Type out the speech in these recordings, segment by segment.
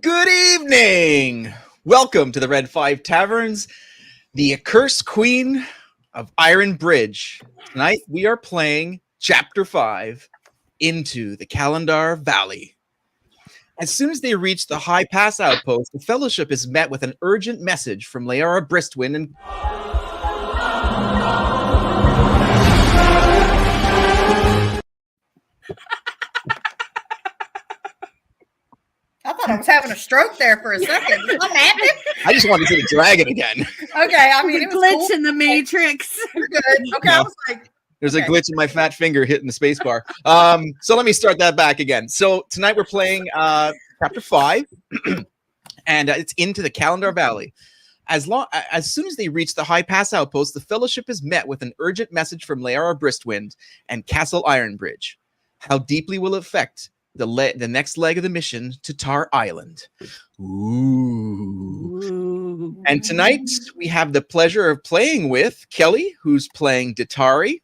Good evening! Welcome to the Red 5 Taverns, the Accursed Queen of Iron Bridge. Tonight we are playing Chapter 5, Into the Callendar Valley. As soon as they reach the High Pass Outpost, the Fellowship is met with an urgent message from Layara, Bristwind, and I thought I was having a stroke there for a second. What happened? I just wanted to see the dragon again. Okay, I mean, it was glitch cool. in the Matrix. We're good. Okay, No. I was like, There's Okay. a glitch in my fat finger hitting the space bar. So let me start that back again. So tonight we're playing Chapter 5, and it's Into the Callendar Valley. As soon as they reach the High Pass Outpost, the Fellowship is met with an urgent message from Layara Bristwind and Castle Ironbridge. How deeply will it affect the next leg of the mission to Tar Island? Ooh. And tonight we have the pleasure of playing with Kelly, who's playing Ditari.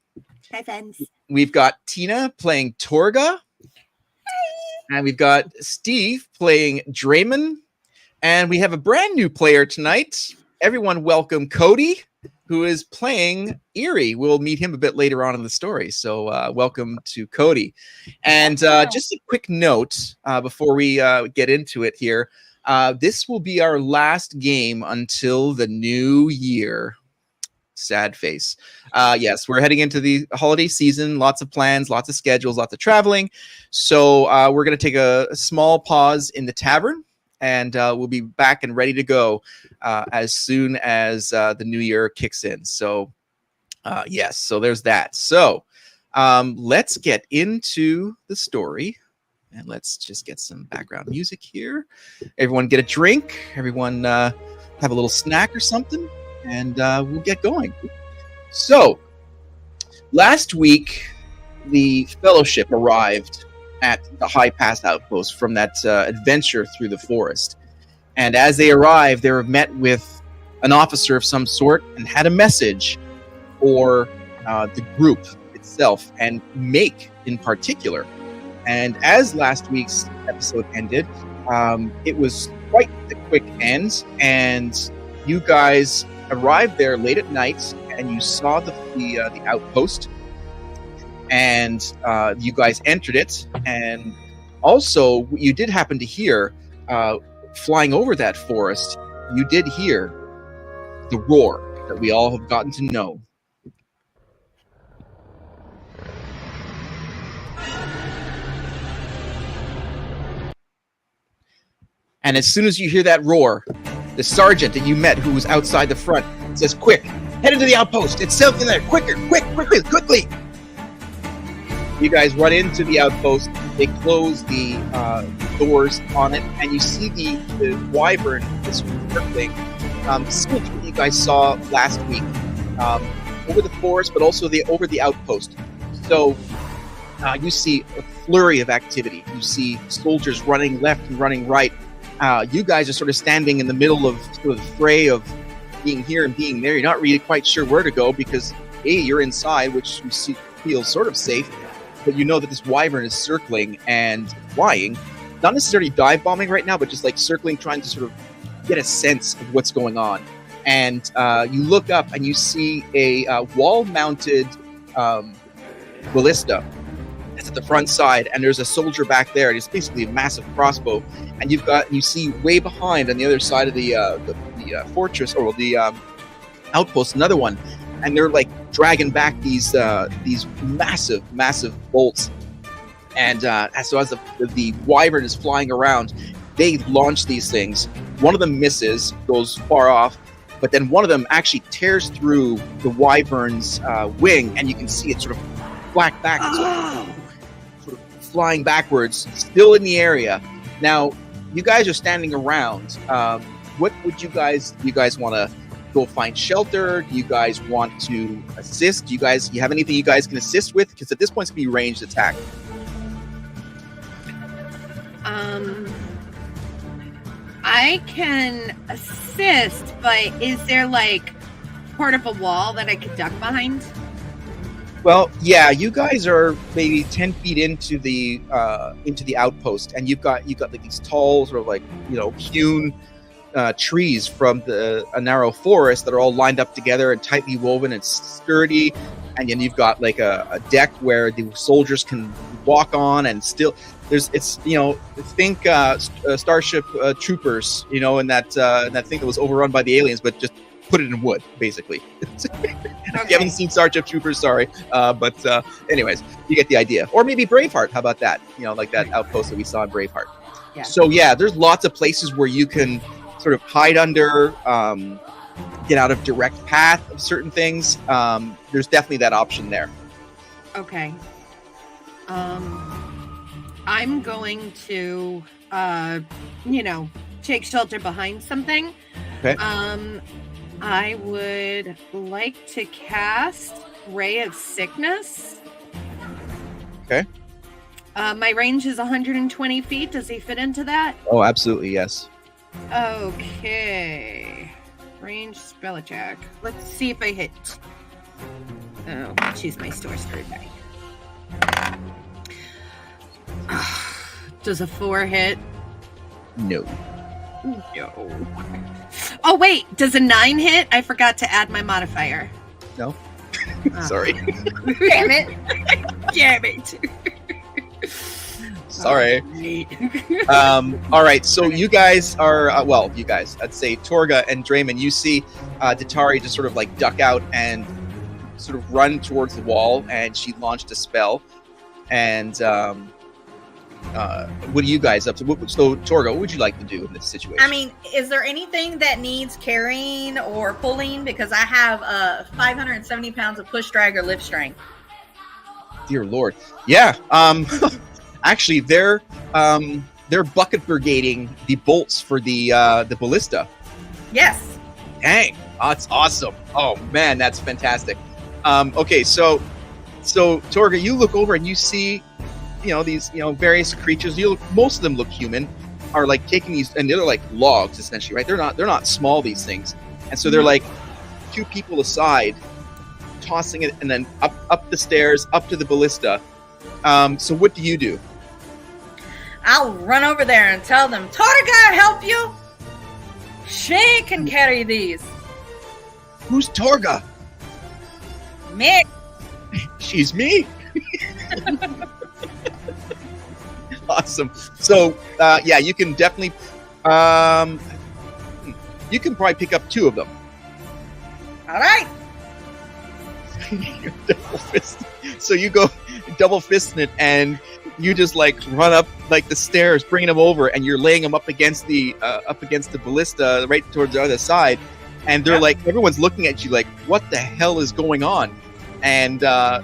Hi, friends. We've got Tina playing Torga. And we've got Steve playing Draymond. And we have a brand new player tonight. Everyone welcome Cody, who is playing Eerie. We'll meet him a bit later on in the story. So welcome to Cody. And just a quick note before we get into it here. This will be our last game until the new year. Sad face. Yes, we're heading into the holiday season. Lots of plans, lots of schedules, lots of traveling. So we're going to take a small pause in the tavern. And we'll be back and ready to go as soon as the new year kicks in. So, yes, so there's that. So let's get into the story. And let's just get some background music here. Everyone get a drink. Everyone have a little snack or something. And we'll get going. So, last week, the Fellowship arrived at the High Pass Outpost from that adventure through the forest. And as they arrived, they were met with an officer of some sort and had a message for the group itself, and Make in particular. And as last week's episode ended, it was quite a quick end, and you guys arrived there late at night, and you saw the outpost, and you guys entered it, and also you did happen to hear, flying over that forest, you did hear the roar that we all have gotten to know. And as soon as you hear that roar, the sergeant that you met, who was outside the front, says, "Quick, head into the outpost. It's something there. Quicker, quickly." You guys run into the outpost. They close the doors on it, and you see the wyvern, this thing, similar to what you guys saw last week, over the forest, but also over the outpost. So you see a flurry of activity. You see soldiers running left and running right. You guys are sort of standing in the middle of sort of the fray of being here and being there. You're not really quite sure where to go because, A, you're inside, which you feel sort of safe, but you know that this wyvern is circling and flying. Not necessarily dive bombing right now, but just like circling, trying to sort of get a sense of what's going on. And you look up and you see a wall-mounted ballista. It's at the front side, and there's a soldier back there, and it's basically a massive crossbow. And you see way behind on the other side of the fortress, or the outpost, another one, and they're like dragging back these massive bolts. And so as the wyvern is flying around, they launch these things. One of them misses, goes far off, but then one of them actually tears through the wyvern's wing, and you can see it sort of black back. Sort of flying backwards, still in the area. Now, you guys are standing around. What would you guys want to go find shelter? Do you guys want to assist? Do you have anything you guys can assist with? Because at this point, it's going to be ranged attack. I can assist, but is there like part of a wall that I could duck behind? Well, yeah, you guys are maybe 10 feet into the outpost, and you've got like these tall, sort of like hewn trees from a narrow forest that are all lined up together and tightly woven and sturdy. And then you've got like a deck where the soldiers can walk on, and still think Starship Troopers, in that thing that was overrun by the aliens, but just put it in wood, basically. If you haven't seen Starship Troopers, sorry, but anyways, you get the idea. Or maybe Braveheart. How about that? Like that outpost that we saw in Braveheart. Yeah. So yeah, there's lots of places where you can sort of hide under, get out of direct path of certain things. There's definitely that option there. Okay. I'm going to, take shelter behind something. Okay. I would like to cast Ray of Sickness. Okay. My range is 120 feet. Does he fit into that? Oh, absolutely, yes. Okay. Range spell attack. Let's see if I hit. Oh, choose my sorcerer die. Does a 4 hit? No. No. Oh, wait. Does a 9 hit? I forgot to add my modifier. No. Sorry. Damn it. Damn it. Sorry. Right. All right. So you guys are, you guys, I'd say Torga and Draymond, you see Datari just sort of like duck out and sort of run towards the wall, and she launched a spell. And what are you guys up to? So Torga, what would you like to do in this situation? I mean, is there anything that needs carrying or pulling? Because I have 570 pounds of push, drag, or lift strength. Dear Lord. Yeah. Actually, they're bucket brigading the bolts for the ballista. Yes. Dang, that's awesome. Oh man, that's fantastic. Okay, so Torga, you look over and you see, these various creatures. Most of them look human, are like taking these, and they're like logs essentially, right? They're not small, these things, and so they're like 2 people aside, tossing it, and then up the stairs, up to the ballista. So what do you do? I'll run over there and tell them, Torga, help you. She can carry these. Who's Torga? Me. She's me. Awesome. So yeah, you can definitely you can probably pick up 2 of them. All right. Double fist. So you go double fisting it, and you just like run up like the stairs, bringing them over, and you're laying them up against the ballista, right towards the other side. And they're like, everyone's looking at you like, what the hell is going on? And I'm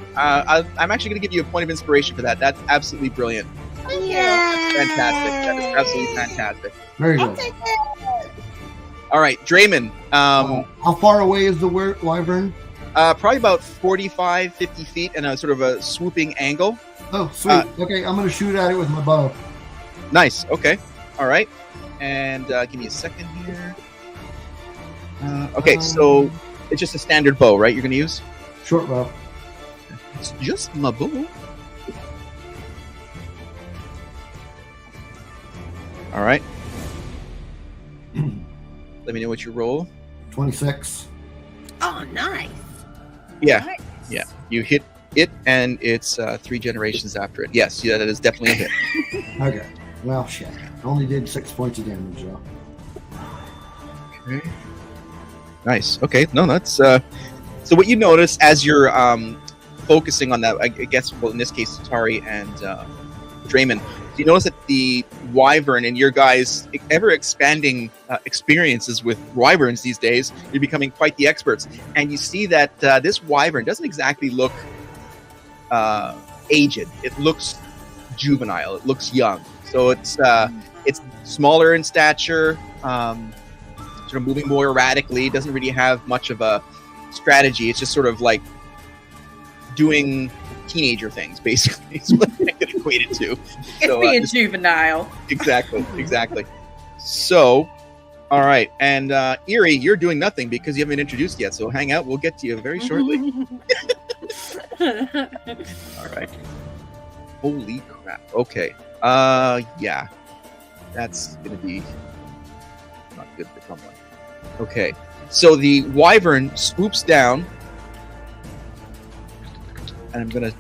actually going to give you a point of inspiration for that. That's absolutely brilliant. Yeah. Fantastic. That is absolutely fantastic. Very I'll good. take it. All right, Draymond. How far away is the wyvern? Probably about 45, 50 feet in a sort of a swooping angle. Oh, sweet. Okay, I'm going to shoot at it with my bow. Nice. Okay. All right. And give me a second here. Okay, so it's just a standard bow, right? You're going to use? Short bow. It's just my bow. All right. Let me know what you roll. 26. Oh, nice. Yeah. Nice. Yeah. You hit it, and it's 3 generations after it. Yes, yeah, that is definitely a hit. Okay. Well, shit. I only did 6 points of damage, though. Okay. Nice. Okay. No, that's so what you notice as you're focusing on that, I guess, well, in this case, Tari and Draymond, you notice that the wyvern and your guys' ever expanding experiences with wyverns these days, you're becoming quite the experts. And you see that this wyvern doesn't exactly look aged. It looks juvenile. It looks young. So it's smaller in stature, sort of moving more erratically. It doesn't really have much of a strategy. It's just sort of like doing teenager things, basically. Is what I could equate it to. It's So, being juvenile. Exactly. So, all right. And Erie, you're doing nothing because you haven't been introduced yet. So hang out. We'll get to you very shortly. All right. Holy crap. Okay. Yeah. That's gonna be not good for someone. Okay. So the wyvern swoops down, and I'm gonna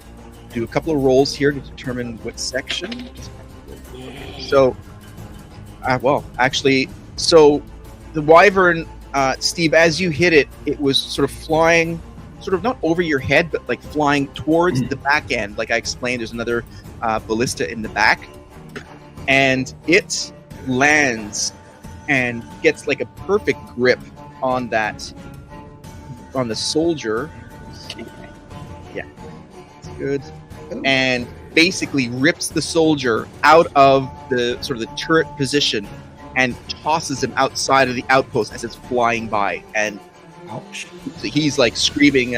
do a couple of rolls here to determine what section. So, well, actually, so the wyvern, Steve, as you hit it, it was sort of flying, sort of not over your head, but like flying towards the back end. Like I explained, there's another ballista in the back, and it lands and gets like a perfect grip on that, on the soldier. Yeah, it's good. And basically rips the soldier out of the sort of the turret position and tosses him outside of the outpost as it's flying by. And Ouch. he's like screaming,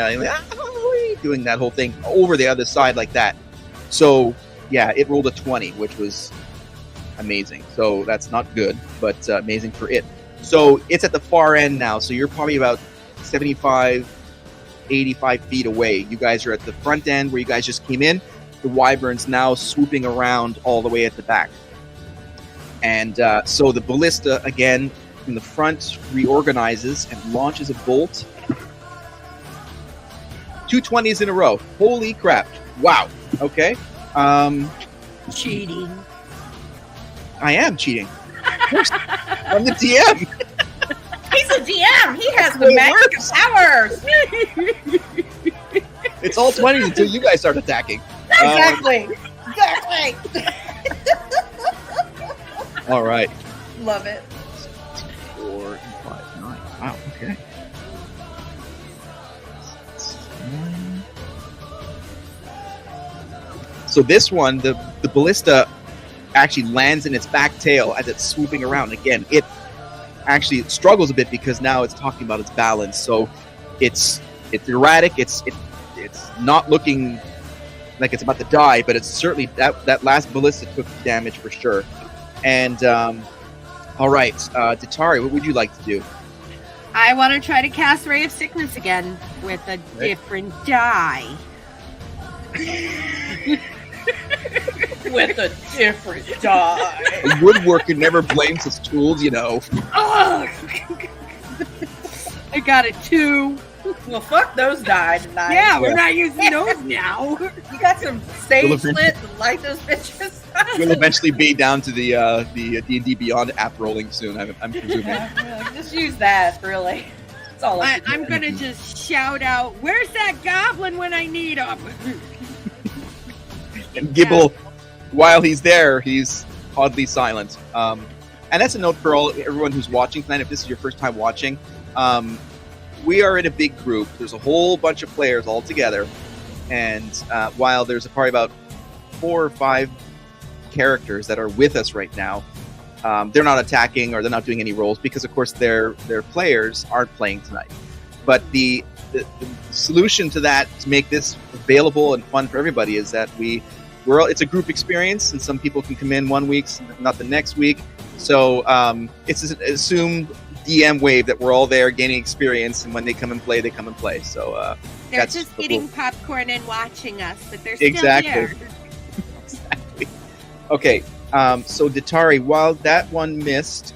doing that whole thing over the other side like that. So yeah, it rolled a 20, which was amazing. So that's not good, but amazing for it. So it's at the far end now. So you're probably about 75, 85 feet away. You guys are at the front end where you guys just came in. The wyvern's now swooping around all the way at the back. And so the ballista, again, in the front, reorganizes and launches a bolt. 2 20s in a row. Holy crap. Wow. Okay. Cheating. I am cheating. Of course. I'm the DM. He's a DM. He has That's the the way magic it powers. It's all 20s until you guys start attacking. Exactly. Exactly. All right. Love it. 4 and 5, 9. Wow. Okay. 9. So this one, the ballista actually lands in its back tail as it's swooping around. Again, it actually struggles a bit because now it's talking about its balance. So it's erratic. It's not looking like it's about to die, but it's certainly that last ballista took damage for sure. And all right, Datari, what would you like to do? I want to try to cast Ray of Sickness again with a different die. With a different die. A woodworker never blames his tools, you know. Ugh. I got a 2. Well, fuck those die tonight. Yeah, we're not using those now. You got some sage Well, if- lit to light those bitches. We'll eventually be down to the D&D Beyond app rolling soon, I'm presuming. Yeah, just use that, really. That's all I I'm gonna just shout out, "Where's that goblin when I need him?" And Gibble, while he's there, he's oddly silent. And that's a note for everyone who's watching tonight. If this is your first time watching, we are in a big group. There's a whole bunch of players all together, and while there's probably about 4 or 5 characters that are with us right now, they're not attacking or they're not doing any rolls because, of course, their players aren't playing tonight. But the solution to that, to make this available and fun for everybody, is that it's a group experience, and some people can come in one week, not the next week. So it's an assumed DM wave that we're all there gaining experience, and when they come and play, they come and play. So They're that's just the eating cool- popcorn and watching us, but they're still Exactly. here. Exactly. Okay, so Datari, while that one missed,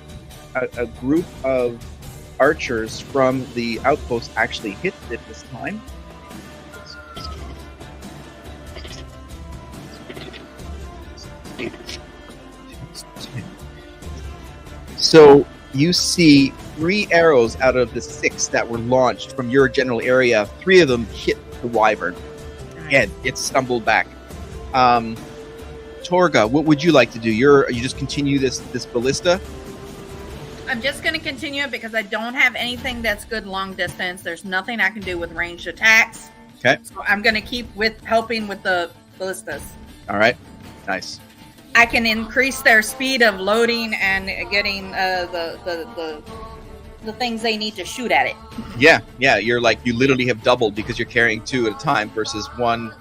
a group of archers from the outpost actually hit it this time. So you see 3 arrows out of the 6 that were launched from your general area. 3 of them hit the wyvern. Head. It stumbled back. Torga, what would you like to do? You just continue this ballista? I'm just going to continue it because I don't have anything that's good long distance. There's nothing I can do with ranged attacks. Okay. So I'm going to keep helping with the ballistas. All right. Nice. I can increase their speed of loading and getting the things they need to shoot at it. Yeah. You literally have doubled because you're carrying 2 at a time versus 1.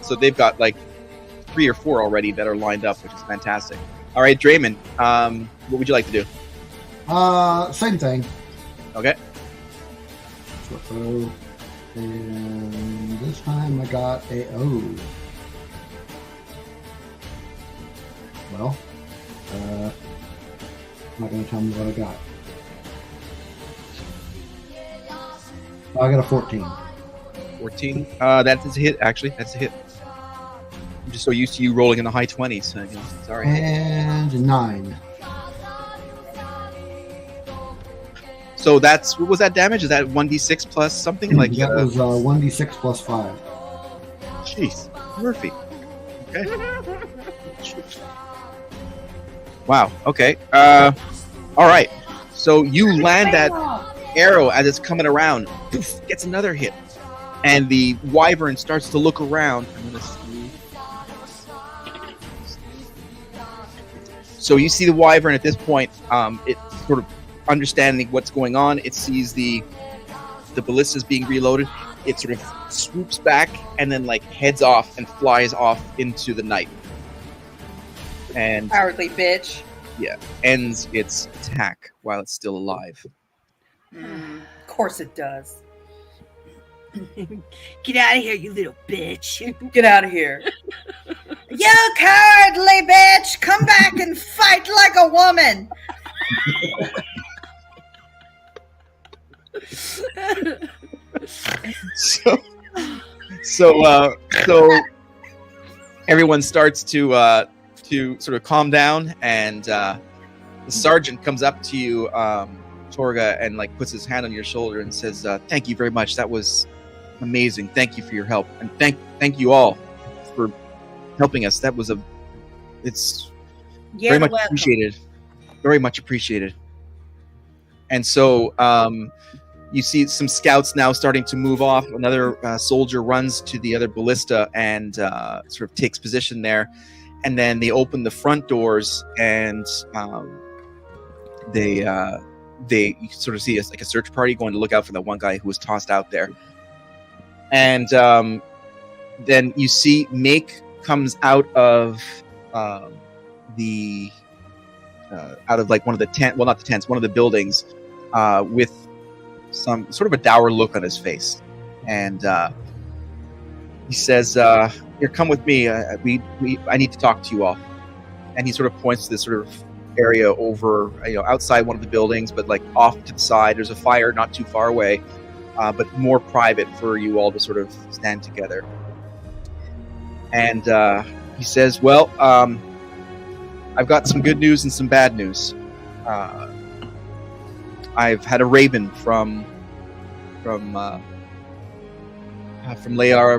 So they've got like 3 or 4 already that are lined up, which is fantastic. All right, Draymond, what would you like to do? Same thing. Okay. So, And this time I got a O. Well, I'm not going to tell me what I got. I got a 14. 14. That's a hit, actually. That's a hit. I'm just so used to you rolling in the high 20s. So, sorry. And 9. So that's, what was that damage? Is that 1d6 plus something? Like that was 1d6 plus 5. Jeez. Murphy. Okay. Wow. Okay. All right. So you land that arrow as it's coming around. Poof, gets another hit. And the wyvern starts to look around. I'm gonna see. So you see the wyvern at this point. It's sort of understanding what's going on. It sees the ballistas being reloaded. It sort of swoops back and then like heads off and flies off into the night. And Cowardly bitch. yeah, ends its attack while it's still alive. Of course it does. Get out of here, you little bitch. Get out of here. You cowardly bitch! Come back and fight like a woman! So everyone starts to sort of calm down, and the sergeant comes up to you, Torga, and like puts his hand on your shoulder and says, "Thank you very much. That was amazing. Thank you for your help, and thank you all for helping us. That was it's very much appreciated. Very much appreciated." And so you see some scouts now starting to move off. Another soldier runs to the other ballista and sort of takes position there. And then they open the front doors, and they you sort of see like a search party going to look out for the one guy who was tossed out there. And then you see Make comes out of the out of like one of the tent, well, not the tents, one of the buildings, with some sort of a dour look on his face, and he says, "Here, come with me. I need to talk to you all." And he sort of points to this sort of area over, outside one of the buildings, but like off to the side. There's a fire not too far away, but more private for you all to sort of stand together. And he says, "Well, I've got some good news and some bad news. I've had a raven from Layara,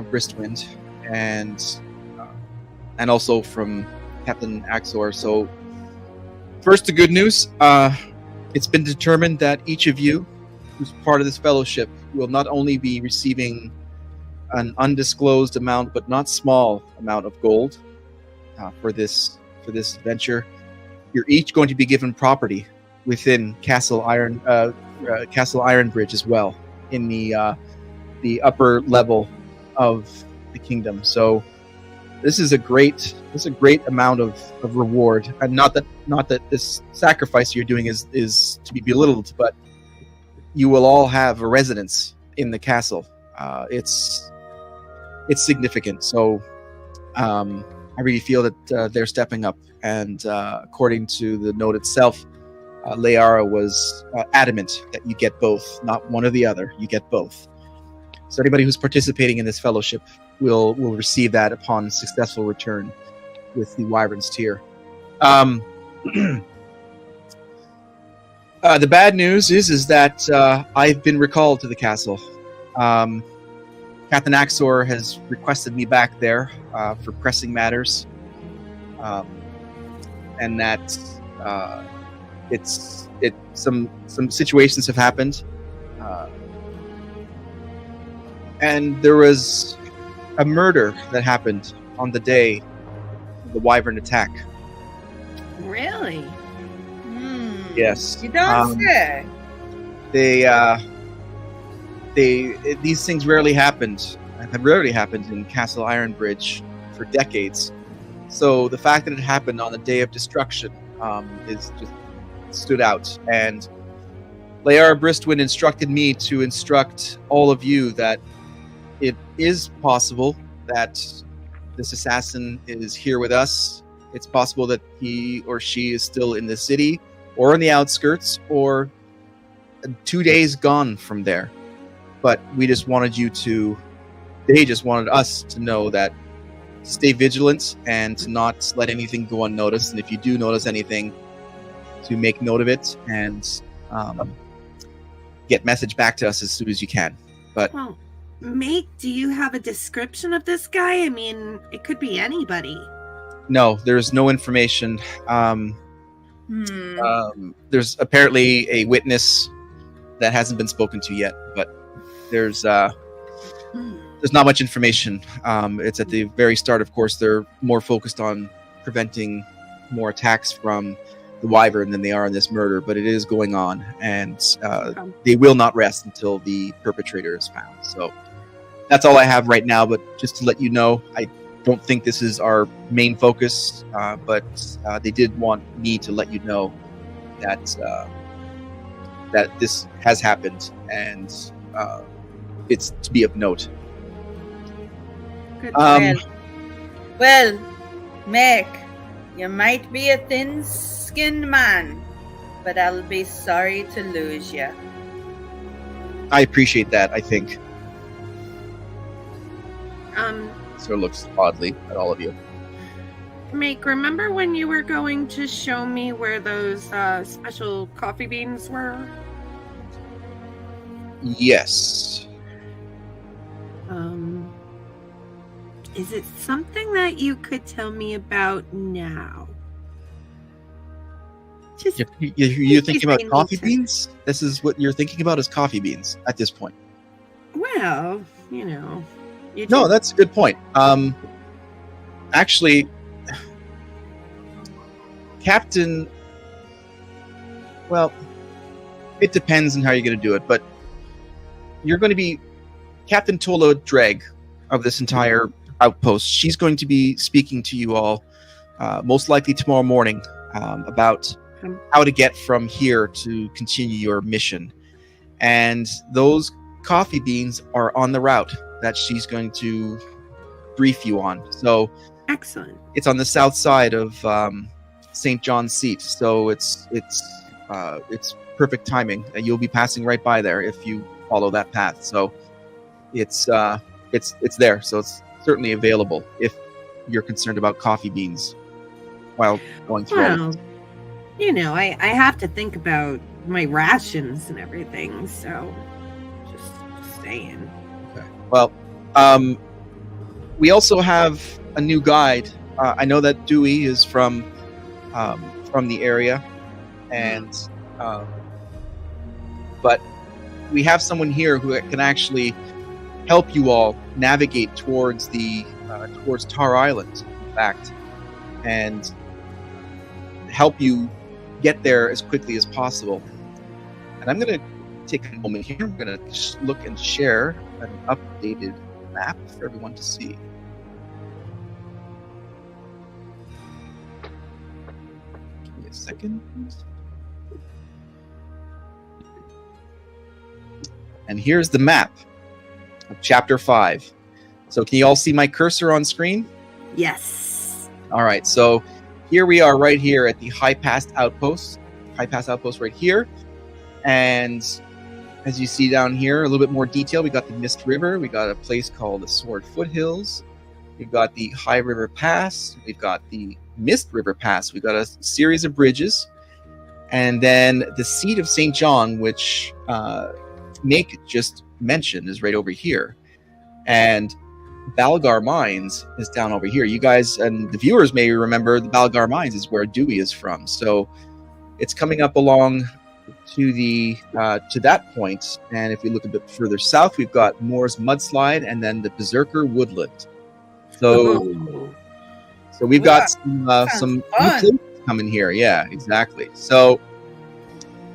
Bristwind, and also from Captain Axor. So, first, the good news. It's been determined that each of you, who's part of this fellowship, will not only be receiving an undisclosed amount, but not small amount of gold for this venture. You're each going to be given property within Castle Ironbridge as well, in the upper level of the kingdom. So this is a great amount of reward, and not that this sacrifice you're doing is to be belittled, but you will all have a residence in the castle. It's significant. So I really feel that they're stepping up, and according to the note itself, Layara was adamant that you get both, not one or the other. You get both. So anybody who's participating in this fellowship will receive that upon successful return with the Wyvern's Tier. The bad news is that I've been recalled to the castle. Captain Axor has requested me back there for pressing matters, and that some situations have happened, and there was a murder that happened on the day of the Wyvern attack. Really? Yes. You don't say. These things rarely happened. Have rarely happened in Castle Ironbridge for decades. So the fact that it happened on the day of destruction is just stood out. And Layara Bristwind instructed me to instruct all of you that it is possible that this assassin is here with us. It's possible that he or she is still in the city or in the outskirts or 2 days gone from there. But we just wanted they just wanted us to know that to stay vigilant and to not let anything go unnoticed. And if you do notice anything, to make note of it and get message back to us as soon as you can. But Well, mate, do you have a description of this guy? I mean, it could be anybody. no, there's no information. There's apparently a witness that hasn't been spoken to yet, but there's not much information. It's at the very start, of course. They're more focused on preventing more attacks from the Wyvern than they are on this murder, but it is going on, and they will not rest until the perpetrator is found. So that's all I have right now, but just to let you know, I don't think this is our main focus, but they did want me to let you know that that this has happened, and it's to be of note. Good. Well, Mick, you might be a thin-skinned man, but I'll be sorry to lose you. I appreciate that, I think. Sort of looks oddly at all of you. Make, remember when you were going to show me where those special coffee beans were? Yes. Is it something that you could tell me about now? Just You're thinking about Interesting coffee nature. beans? This is what you're thinking about, is coffee beans at this point. well, you know. You No, just- that's a good point. Actually, Captain, well, it depends on how you're going to do it, but you're going to be Captain Tola Dreg of this entire outpost. She's going to be speaking to you all, most likely tomorrow morning, about how to get from here to continue your mission. And those coffee beans are on the route that she's going to brief you on. So Excellent. it's on the south side of St. John's Seat. So it's perfect timing, and you'll be passing right by there if you follow that path. So it's there. So it's certainly available if you're concerned about coffee beans while going through all of Well, this. you know, I have to think about my rations and everything, so just saying. Well, we also have a new guide. I know that Dewey is from the area, and but we have someone here who can actually help you all navigate towards towards Tar Island, in fact, and help you get there as quickly as possible. And I'm going to take a moment here. I'm going to look and share an updated map for everyone to see. Give me a second. And here's the map of Chapter 5. So can you all see my cursor on screen? Yes. All right, so here we are right here at the High Pass Outpost. High Pass Outpost right here. And as you see down here, a little bit more detail. We got the Mist River. We got a place called the Sword Foothills. We've got the High River Pass. We've got the Mist River Pass. We've got a series of bridges. And then the Seat of St. John, which Make just mentioned, is right over here. And Balgar Mines is down over here. You guys and the viewers may remember the Balgar Mines is where Dewey is from. So it's coming up along to the to that point. And if we look a bit further south, we've got Moore's Mudslide and then the Berserker Woodland. So we've got some new places coming here. Yeah, exactly. So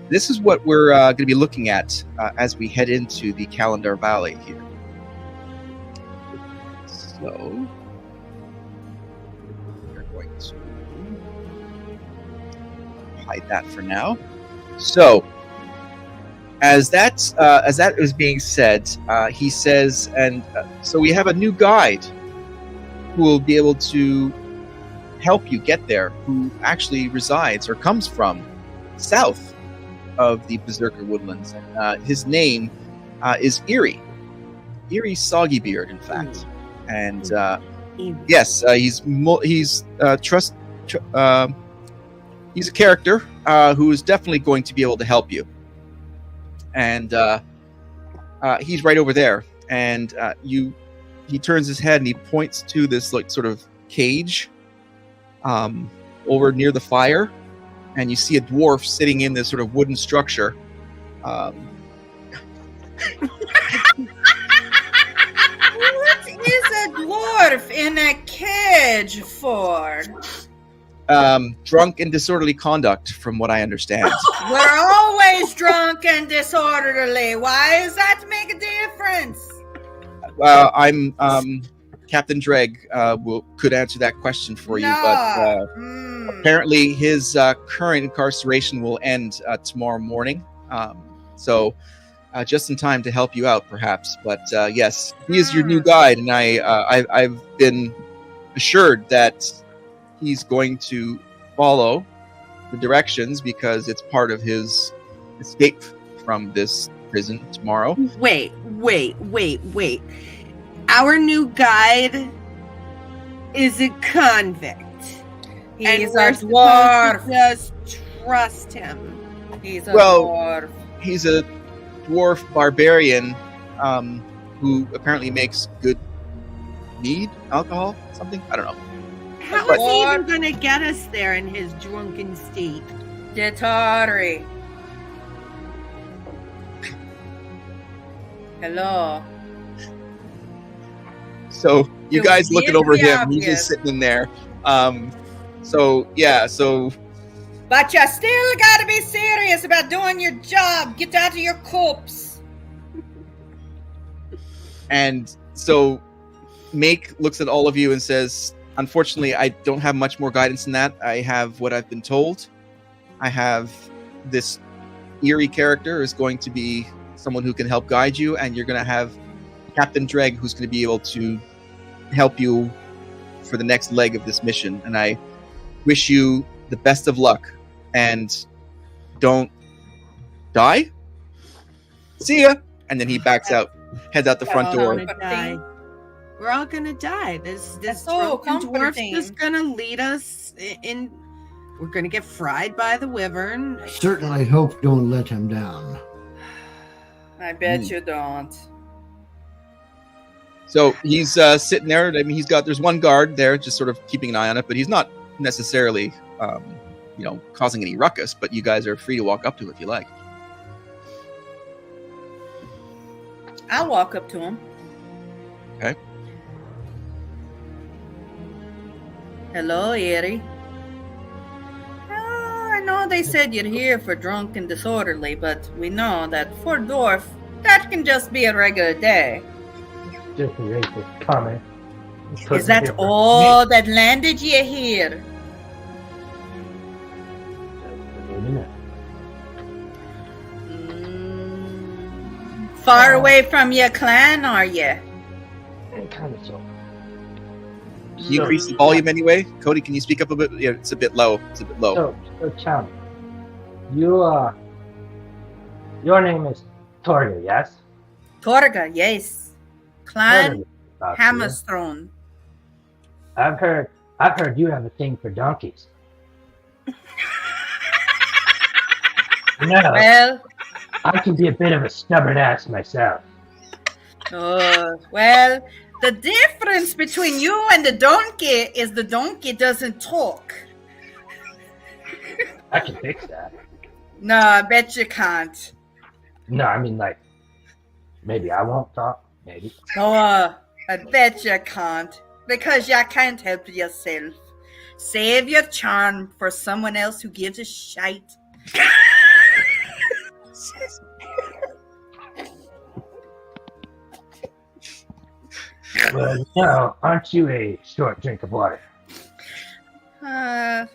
this is what we're going to be looking at as we head into the Callendar Valley here. So we're going to hide that for now. So as that is being said, he says, and so we have a new guide who will be able to help you get there, who actually resides or comes from south of the Berserker Woodlands. His name is Eerie Soggybeard, in fact. And yes, he's a character who is definitely going to be able to help you. And he's right over there. And he turns his head and he points to this like sort of cage over near the fire, and you see a dwarf sitting in this sort of wooden structure. What is a dwarf in a cage for? Drunk and disorderly conduct, from what I understand. We're always drunk and disorderly. Why does that make a difference? I'm Captain Dreg could answer that question for you, but apparently his current incarceration will end tomorrow morning. So just in time to help you out, perhaps. But yes, he is your new guide, and I've been assured that he's going to follow the directions because it's part of his escape from this prison tomorrow. Wait. Our new guide is a convict. He's a dwarf. Just trust him. He's a dwarf. He's a dwarf barbarian who apparently makes good mead, alcohol, something. I don't know. How is he even going to get us there in his drunken state? Detari. Hello. So you guys looking over him, he's just sitting in there. So. But you still gotta be serious about doing your job. Get out of your corpse. And so Make looks at all of you and says, unfortunately, I don't have much more guidance than that. I have what I've been told. I have this Eerie character is going to be someone who can help guide you, and you're going to have Captain Dreg who's going to be able to help you for the next leg of this mission. And I wish you the best of luck, and don't die. See ya. And then he backs out, heads out the front door. We're all gonna die. This so drunken dwarf comforting. is gonna lead us in. We're gonna get fried by the wyvern. Certainly hope don't let him down. I bet you don't. So he's sitting there. I mean, there's one guard there, just sort of keeping an eye on it, but he's not necessarily, causing any ruckus. But you guys are free to walk up to him if you like. I'll walk up to him. Okay. Hello, Eerie. I know they said you're here for drunk and disorderly, but we know that for dwarf, that can just be a regular day. Just a racist comment. Is that all that landed you here? Far away from your clan, are you? Kind of so. Can you increase the volume anyway? Cody, can you speak up a bit? Yeah, it's a bit low. So Chum, your name is Torga, yes? Torga, yes. Clan Torga, Hammerstone. I've heard you have a thing for donkeys. Well, I can be a bit of a stubborn ass myself. Well, the difference between you and the donkey is the donkey doesn't talk. I can fix that. No, I bet you can't. No, I mean, like, maybe I won't talk, maybe. No, I bet you can't. Because you can't help yourself. Save your charm for someone else who gives a shite. Well, no, aren't you a short drink of water? Well,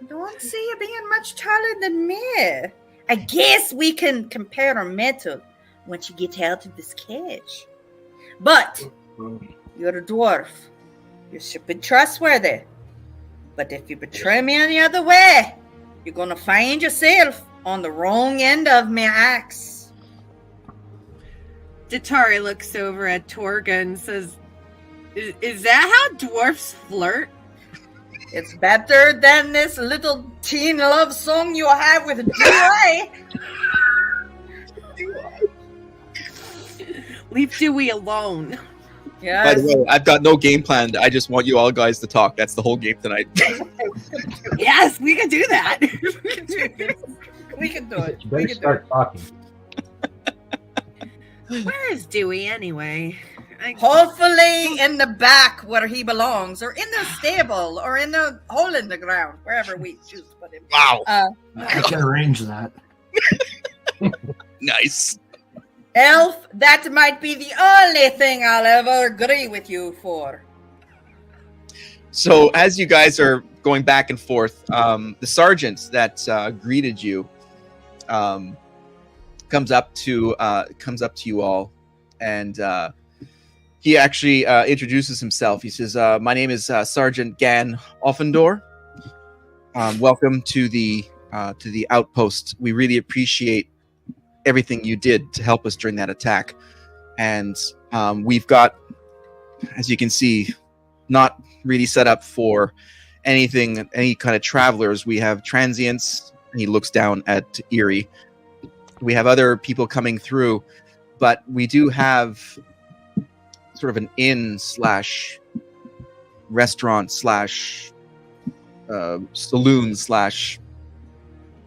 don't see you being much taller than me. I guess we can compare our metal once you get out of this cage. But you're a dwarf. You should be trustworthy. But if you betray me any other way, you're going to find yourself on the wrong end of my axe. Datari looks over at Torga and says, Is that how dwarfs flirt? It's better than this little teen love song you have with Dewey. Leave Dewey alone. Yes. By the way, I've got no game plan. I just want you all guys to talk. That's the whole game tonight. Yes, we can do that. We can do it. You We better can do it. start talking. Where is Dewey anyway? Hopefully in the back where he belongs, or in the stable, or in the hole in the ground, wherever we choose to put him. Wow. I can arrange that. Nice. Elf, that might be the only thing I'll ever agree with you for. So as you guys are going back and forth, the sergeant that greeted you comes up to you all, and he actually introduces himself. He says, "My name is Sergeant Gan Offendor. Welcome to the outpost. We really appreciate everything you did to help us during that attack, and we've got, as you can see, not really set up for any kind of travelers. We have transients," and he looks down at Erie. "We have other people coming through, but we do have sort of an inn / restaurant / saloon /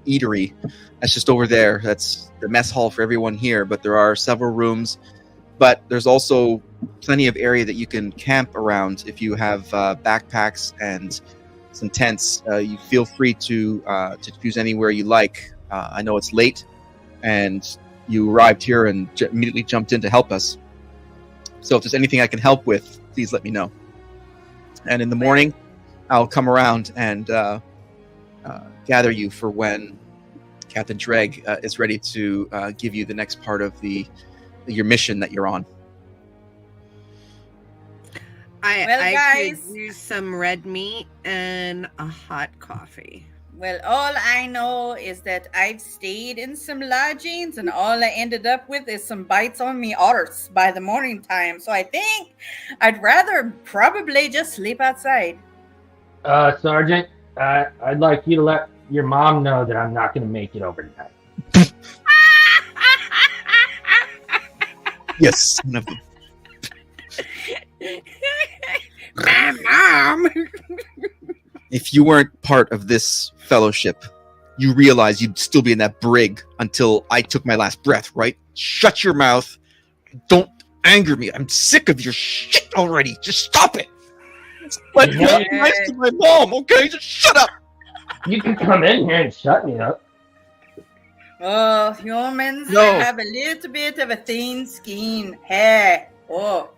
eatery that's just over there. That's the mess hall for everyone here, but there are several rooms, but there's also plenty of area that you can camp around. If you have backpacks and some tents, you feel free to choose anywhere you like. I know it's late and you arrived here and immediately jumped in to help us, so if there's anything I can help with, please let me know, and in the morning I'll come around and gather you for when Captain Dreg is ready to give you the next part of your mission that you're on." I guys. could use some red meat and a hot coffee. Well, all I know is that I've stayed in some lodgings, and all I ended up with is some bites on me arse by the morning time. So I think I'd rather probably just sleep outside. Sergeant, I'd like you to let your mom know that I'm not going to make it over tonight. Yes, son of a- Mom! If you weren't part of this fellowship, you realize you'd still be in that brig until I took my last breath, right? Shut your mouth. Don't anger me. I'm sick of your shit already. Just stop it. Let me be nice to my mom, okay? Just shut up. You can come in here and shut me up. Oh, humans No. have a little bit of a thin skin. Hey. Oh.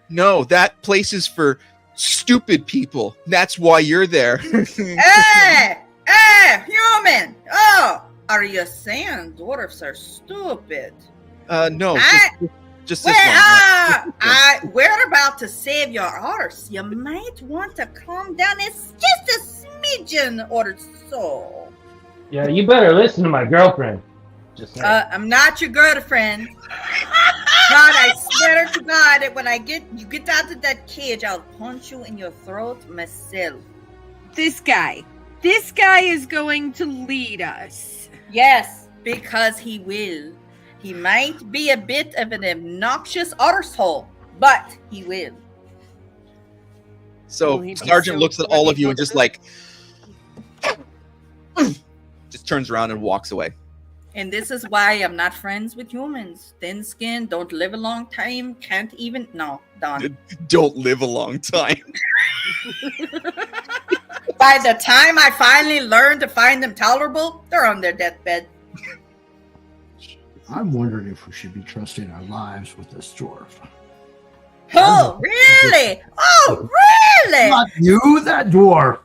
No, that place is for stupid people. That's why you're there. Hey, human. Oh, are you saying dwarfs are stupid? No, just this Well, one. we're about to save your arse. You might want to calm down. It's just a smidgen or so. Yeah, you better listen to my girlfriend. Just saying. I'm not your girlfriend. God, I swear to God that when you get out of that cage, I'll punch you in your throat myself. This guy is going to lead us. Yes, because he will. He might be a bit of an obnoxious arsehole, but he will. So Will he be Sergeant so looks at all of you and just like just turns around and walks away. And this is why I'm not friends with humans. Thin skin, don't live a long time, can't even... No, done. Don't live a long time. By the time I finally learn to find them tolerable, they're on their deathbed. I'm wondering if we should be trusting our lives with this dwarf. Oh, really? Oh, really? Not you, that dwarf.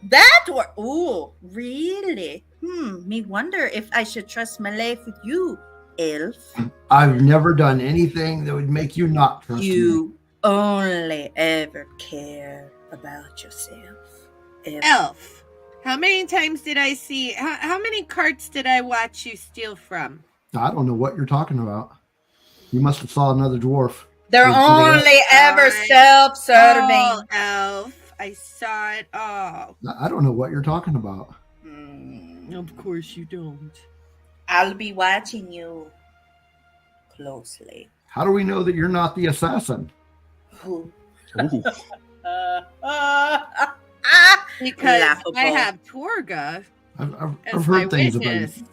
That or really? Me wonder if I should trust my life with you, elf. I've never done anything that would make you not trust me. You only ever care about yourself. Elf, how many times did I see? How many carts did I watch you steal from? I don't know what you're talking about. You must have saw another dwarf. They're only ever self-serving. Oh, Elf, I saw it all. I don't know what you're talking about. Of course you don't. I'll be watching you closely. How do we know that you're not the assassin? Who? Ooh. Because Laughable. I have Torga I've as heard my things about witness you.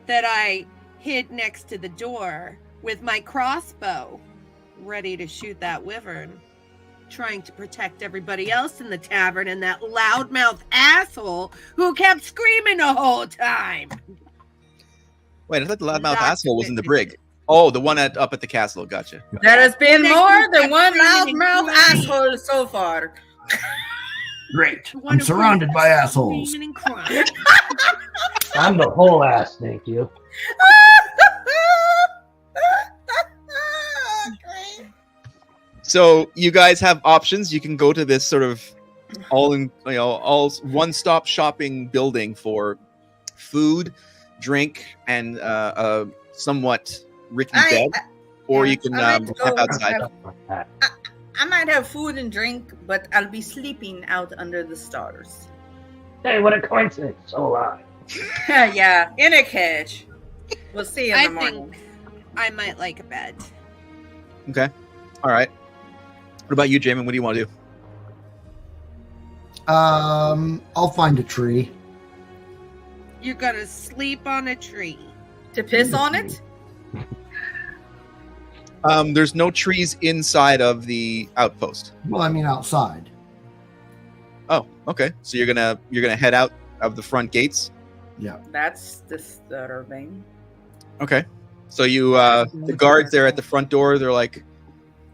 that I hid next to the door with my crossbow, ready to shoot that wyvern, trying to protect everybody else in the tavern and that loudmouth asshole who kept screaming the whole time. Wait, I thought the loudmouth Not asshole was in the witnesses. brig. Oh, the one up at the castle. Gotcha. There has been That more you than kept one screaming and loudmouth crying. asshole so far. Great. The one I'm who surrounded kept by assholes. screaming and crying. I'm the whole ass, thank you. So you guys have options. You can go to this sort of all one-stop shopping building for food, drink, and a somewhat rickety bed, or you can I might camp go outside. have- I might have food and drink, but I'll be sleeping out under the stars. Hey, what a coincidence. So alive. Yeah, in a cage. We'll see in I the morning. think I might like a bed. Okay. All right. What about you, Jamin? What do you want to do? I'll find a tree. You're gonna sleep on a tree. To piss on it? There's no trees inside of the outpost. Well, I mean outside. Oh, okay. So you're gonna head out of the front gates. Yeah. That's disturbing. Okay. So you the guards there at the front door, they're like,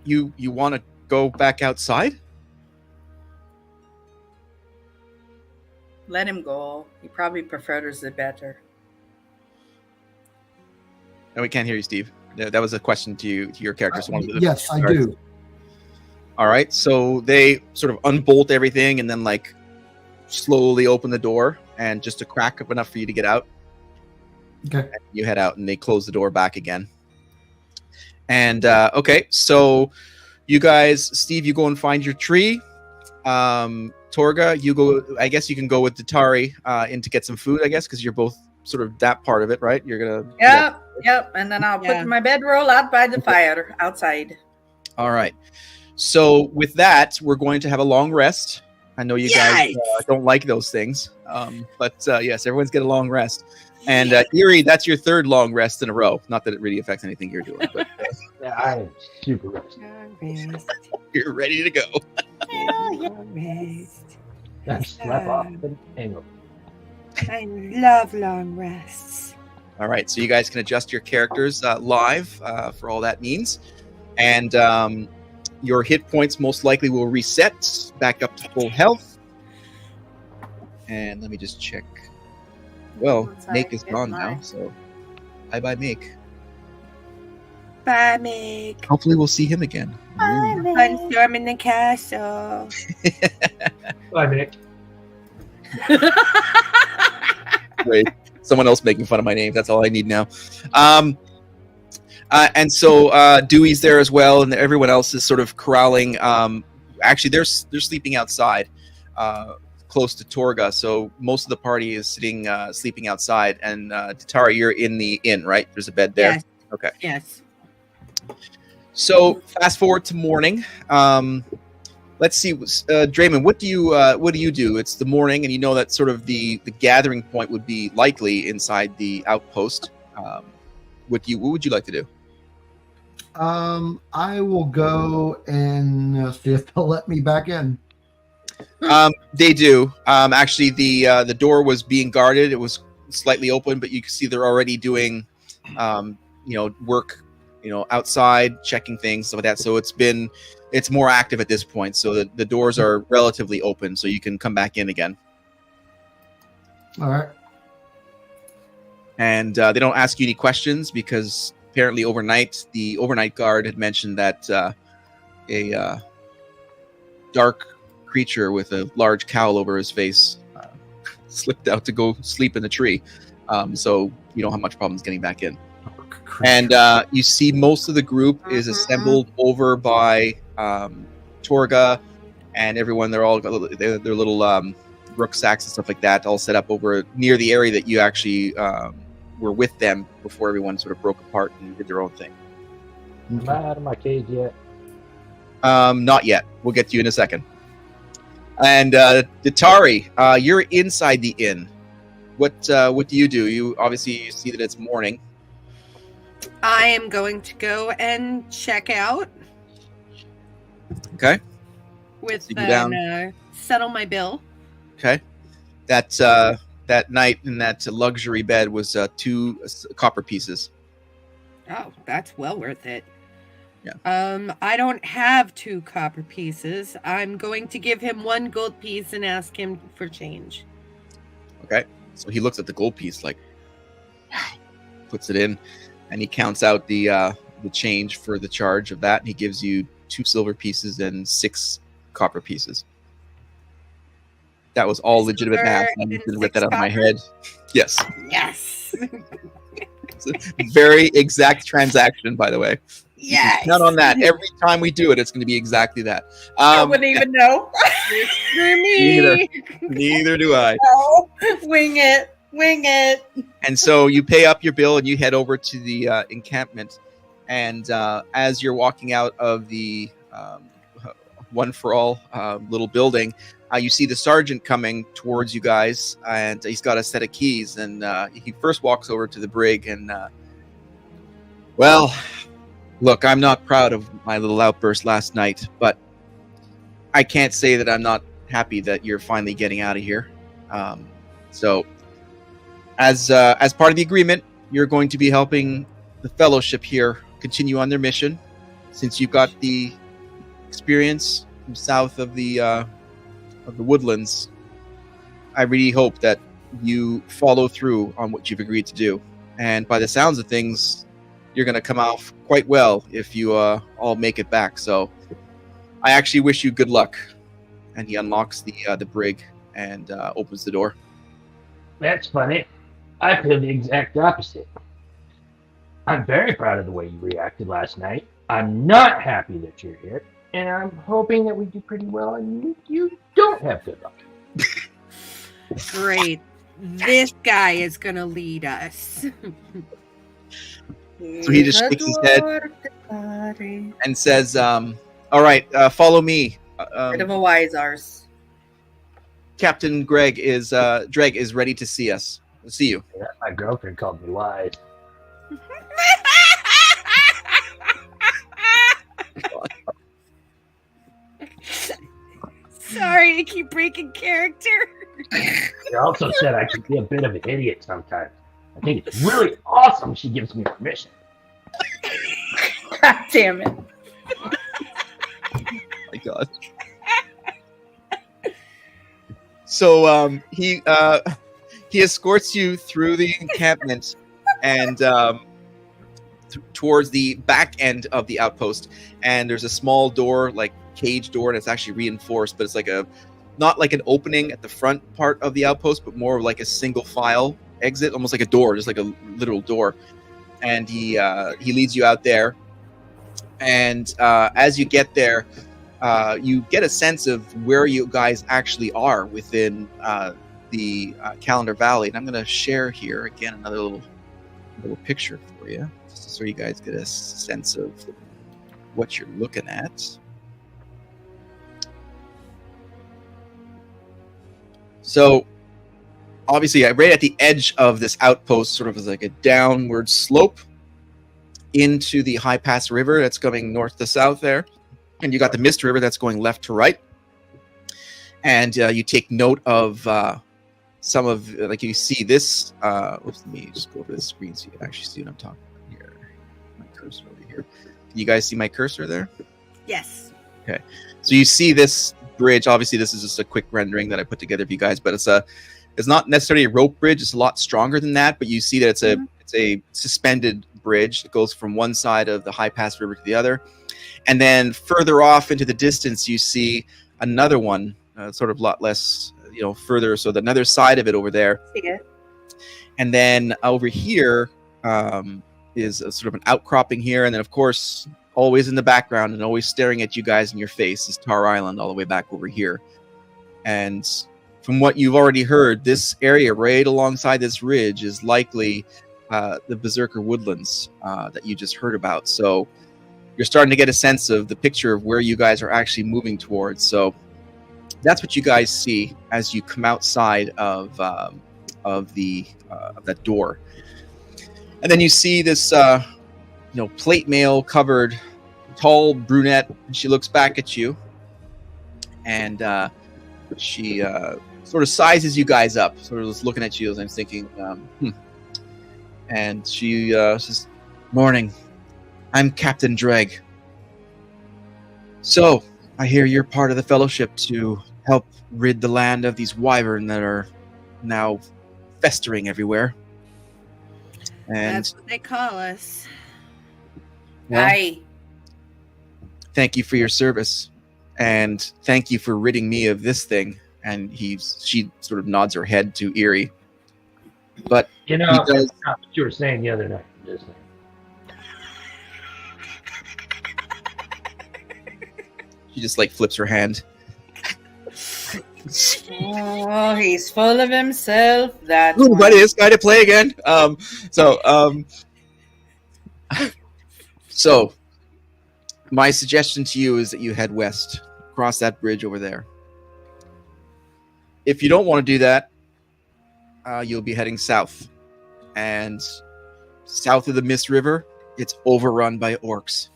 you want to go back outside? Let him go. He probably prefers it better. No, we can't hear you, Steve. That was a question to you, to your characters. One of the Yes, I guards. do. All right. So they sort of unbolt everything and then like slowly open the door, and just a crack up enough for you to get out. Okay. You head out, and they close the door back again. And okay, so you guys, Steve, you go and find your tree. Torga, you go. I guess you can go with Datari in to get some food. I guess because you're both sort of that part of it, right? You're gonna. Yep. And then I'll Yeah. put my bedroll out by the fire outside. All right. So with that, we're going to have a long rest. I know you guys don't like those things, but yes, everyone's get a long rest. And Erie, that's your third long rest in a row. Not that it really affects anything you're doing, but Yeah, I am super rich. you're ready to go. I slept off the angle. I love long rests. All right, so you guys can adjust your characters live for all that means, and your hit points most likely will reset back up to full health. And let me just check. Well, Once I Make is get gone mine. now, so bye Make. Bye, Meg. Hopefully, we'll see him again. Fun storm in the castle. Bye, Nick. Great. Someone else making fun of my name. That's all I need now. And so Dewey's there as well, and everyone else is sort of corralling. Actually, they're sleeping outside, close to Torga. So most of the party is sleeping outside. And Tatara, you're in the inn, right? There's a bed there. Yes. Okay. Yes. So fast forward to morning. Let's see, Draymond, what do you do? It's the morning, and you know that sort of the gathering point would be likely inside the outpost. What would you like to do? I will go and see if they'll let me back in. They do. Actually, the door was being guarded. It was slightly open, but you can see they're already doing, work, outside, checking things, stuff like that. So it's more active at this point. So the doors are relatively open, so you can come back in again. All right. And they don't ask you any questions because apparently overnight, the overnight guard had mentioned that a dark creature with a large cowl over his face slipped out to go sleep in the tree. So you don't have much problems getting back in. And you see most of the group is assembled over by Torga and everyone. They're all got their little rucksacks and stuff like that, all set up over near the area that you actually were with them before everyone sort of broke apart and did their own thing. Am I out of my cage yet? Not yet. We'll get to you in a second. And Datari, you're inside the inn. What do? You obviously see that it's morning. I am going to go and check out. Okay. With You go down. Settle my bill. Okay. That night in that luxury bed was 2 copper pieces. Oh, that's well worth it. Yeah. I don't have 2 copper pieces. I'm going to give him 1 gold piece and ask him for change. Okay. So he looks at the gold piece like, puts it in, and he counts out the change for the charge of that. And he gives you 2 silver pieces and 6 copper pieces. That was all legitimate math. I didn't rip that out of my head. Yes. Yes. It's a very exact transaction, by the way. Yes. Count on that. Every time we do it, it's going to be exactly that. I wouldn't even know. For me. Neither do I. No. Wing it. And so you pay up your bill and you head over to the encampment. And as you're walking out of the One for All little building, you see the sergeant coming towards you guys, and he's got a set of keys. And he first walks over to the brig and, well, look, I'm not proud of my little outburst last night, but I can't say that I'm not happy that you're finally getting out of here. So, as part of the agreement, you're going to be helping the fellowship here continue on their mission, since you've got the experience from south of the woodlands. I really hope that you follow through on what you've agreed to do, and by the sounds of things, you're going to come off quite well if you all make it back. So I actually wish you good luck. And he unlocks the brig and opens the door. That's funny. I feel the exact opposite. I'm very proud of the way you reacted last night. I'm not happy that you're here, and I'm hoping that we do pretty well and you don't have good luck. Great. This guy is going to lead us. So he just shakes his head and says, all right, follow me. Bit of a wise arse. Captain Dreg is ready to see us. See you. Yeah, my girlfriend called me wise. Sorry to keep breaking character. She also said I could be a bit of an idiot sometimes. I think it's really awesome she gives me permission. God damn it. Oh my God. So he escorts you through the encampment and towards the back end of the outpost, and there's a small door, like cage door, and it's actually reinforced, but it's like not like an opening at the front part of the outpost, but more like a single file exit, almost like a door, just like a literal door. And he leads you out there, and as you get there, you get a sense of where you guys actually are within the Callendar Valley. And I'm going to share here again another little picture for you, just so you guys get a sense of what you're looking at. So, obviously, right at the edge of this outpost, sort of as like a downward slope into the High Pass River that's going north to south there. And you got the Mist River that's going left to right. And you take note of some of, like you see this, let me just go over the screen so you can actually see what I'm talking about here. My cursor over here. Can you guys see my cursor there? Yes. Okay. So you see this bridge. Obviously, this is just a quick rendering that I put together for you guys, but it's It's not necessarily a rope bridge. It's a lot stronger than that, but you see that it's a suspended bridge that goes from one side of the High Pass River to the other. And then further off into the distance, you see another one, sort of a lot less, further. So another side of it over there. Yeah. And then over here is a sort of an outcropping here. And then, of course, always in the background and always staring at you guys in your face is Tar Island all the way back over here. And from what you've already heard, this area right alongside this ridge is likely the Berserker Woodlands that you just heard about. So you're starting to get a sense of the picture of where you guys are actually moving towards. So that's what you guys see as you come outside of that door. And then you see this plate mail covered tall brunette, and she looks back at you, and she sort of sizes you guys up, sort of just looking at you as I'm thinking, and she says, "Morning, I'm Captain Dreg. So I hear you're part of the Fellowship to help rid the land of these wyvern that are now festering everywhere." And that's what they call us. well, Aye. thank you for your service, and thank you for ridding me of this thing. And she sort of nods her head to Eerie. But You know, he does, that's not what you were saying the other night, isn't it? she just like flips her hand. Oh, he's full of himself. That Ooh, but it's guy to play again. So my suggestion to you is that you head west, cross that bridge over there. If you don't want to do that, you'll be heading south. And south of the Mist River, it's overrun by orcs.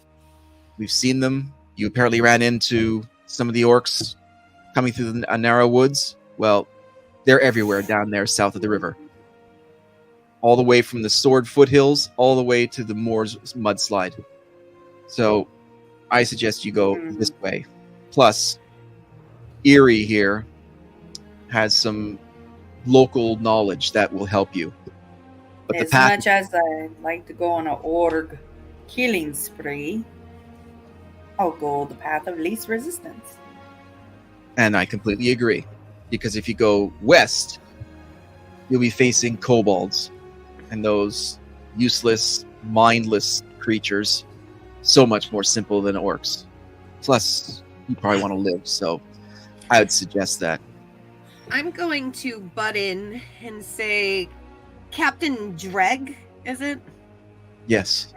We've seen them. You apparently ran into some of the orcs coming through the narrow woods. Well, they're everywhere down there south of the river. All the way from the Sword foothills, all the way to the Moors mudslide. So I suggest you go this way. Plus, Eerie here has some local knowledge that will help you. But as the path, much as I like to go on an org killing spree, I'll go the path of least resistance. and I completely agree, because if you go west, you'll be facing kobolds and those useless, mindless creatures, so much more simple than orcs. Plus, you probably want to live, so I would suggest that. I'm going to butt in and say, Captain Dreg, is it? Yes.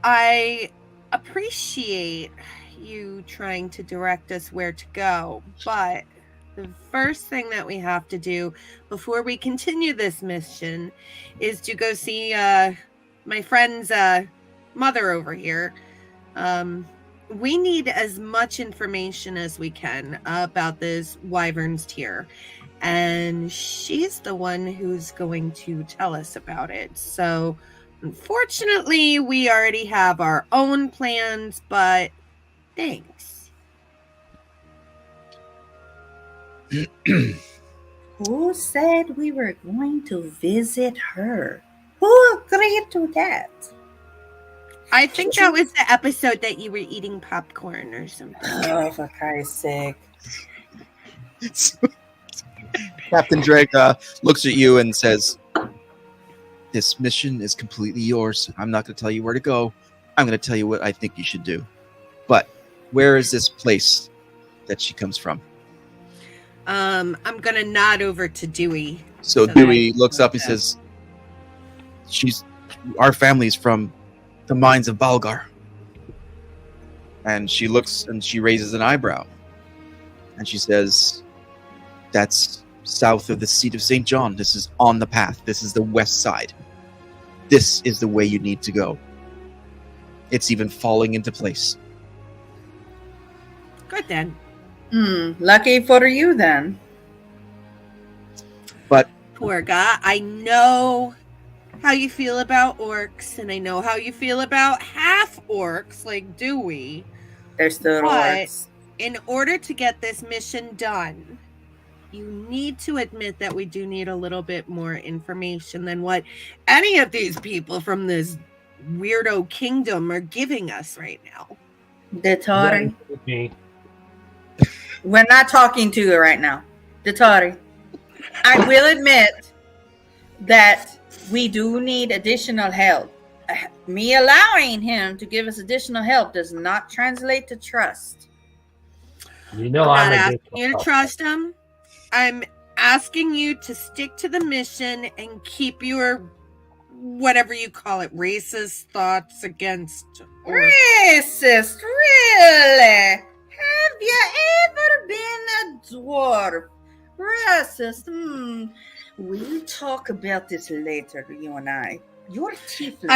I appreciate you trying to direct us where to go, but the first thing that we have to do before we continue this mission is to go see my friend's mother over here. We need as much information as we can about this wyvern's tier, and she's the one who's going to tell us about it. So unfortunately, we already have our own plans, but thanks. Who said we were going to visit her? Who agreed to that? I think that was the episode that you were eating popcorn or something. Oh, for Christ's sake. Captain Drake looks at you and says, "This mission is completely yours. I'm not going to tell you where to go. I'm going to tell you what I think you should do. But where is this place that she comes from?" I'm going to nod over to Dewey. So Dewey looks up and says, "Our family's from the mines of Balgar." And she looks and she raises an eyebrow. And she says, "That's south of the seat of St. John. This is on the path. This is the west side. This is the way you need to go. It's even falling into place." Good then. Lucky for you then. But Poor guy. I know how you feel about orcs, and I know how you feel about half orcs like Dewey. There's the But orcs. in order to get this mission done, you need to admit that we do need a little bit more information than what any of these people from this weirdo kingdom are giving us right now. Detari, Me. we're not talking to you right now. Detari, I will admit that we do need additional help. Me allowing him to give us additional help does not translate to trust. You know I'm I'm not a asking you to trust him. I'm asking you to stick to the mission and keep your, whatever you call it, racist thoughts against. Racist, really? Have you ever been a dwarf? Racist, We'll talk about this later, you and I. You're tiefling.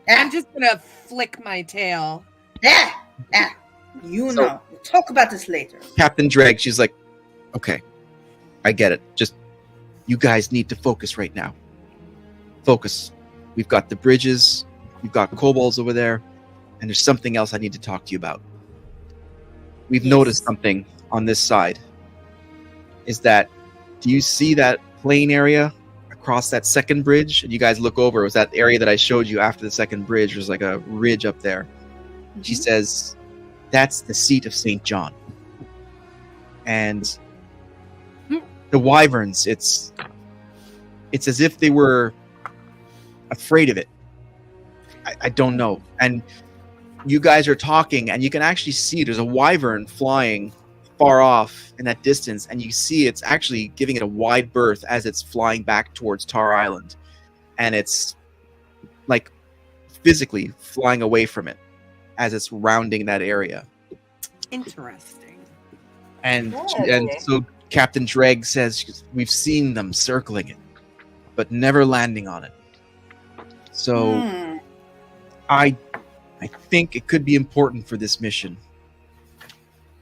I'm just gonna flick my tail. You know. We'll talk about this later. Captain Dreg, she's like, okay, I get it. Just, you guys need to focus right now. Focus. We've got the bridges, we've got kobolds over there, and there's something else I need to talk to you about. We've noticed something on this side. Is that, do you see that plain area across that second bridge? And you guys look over, it was that area that I showed you after the second bridge. There's like a ridge up there. Mm-hmm. She says, that's the seat of St. John. And the wyverns, it's as if they were afraid of it. I don't know. And you guys are talking, and you can actually see there's a wyvern flying far off in that distance, and you see it's actually giving it a wide berth as it's flying back towards Tar Island, and it's like physically flying away from it as it's rounding that area. Interesting. And so Captain Dreg says, we've seen them circling it, but never landing on it. So I think it could be important for this mission.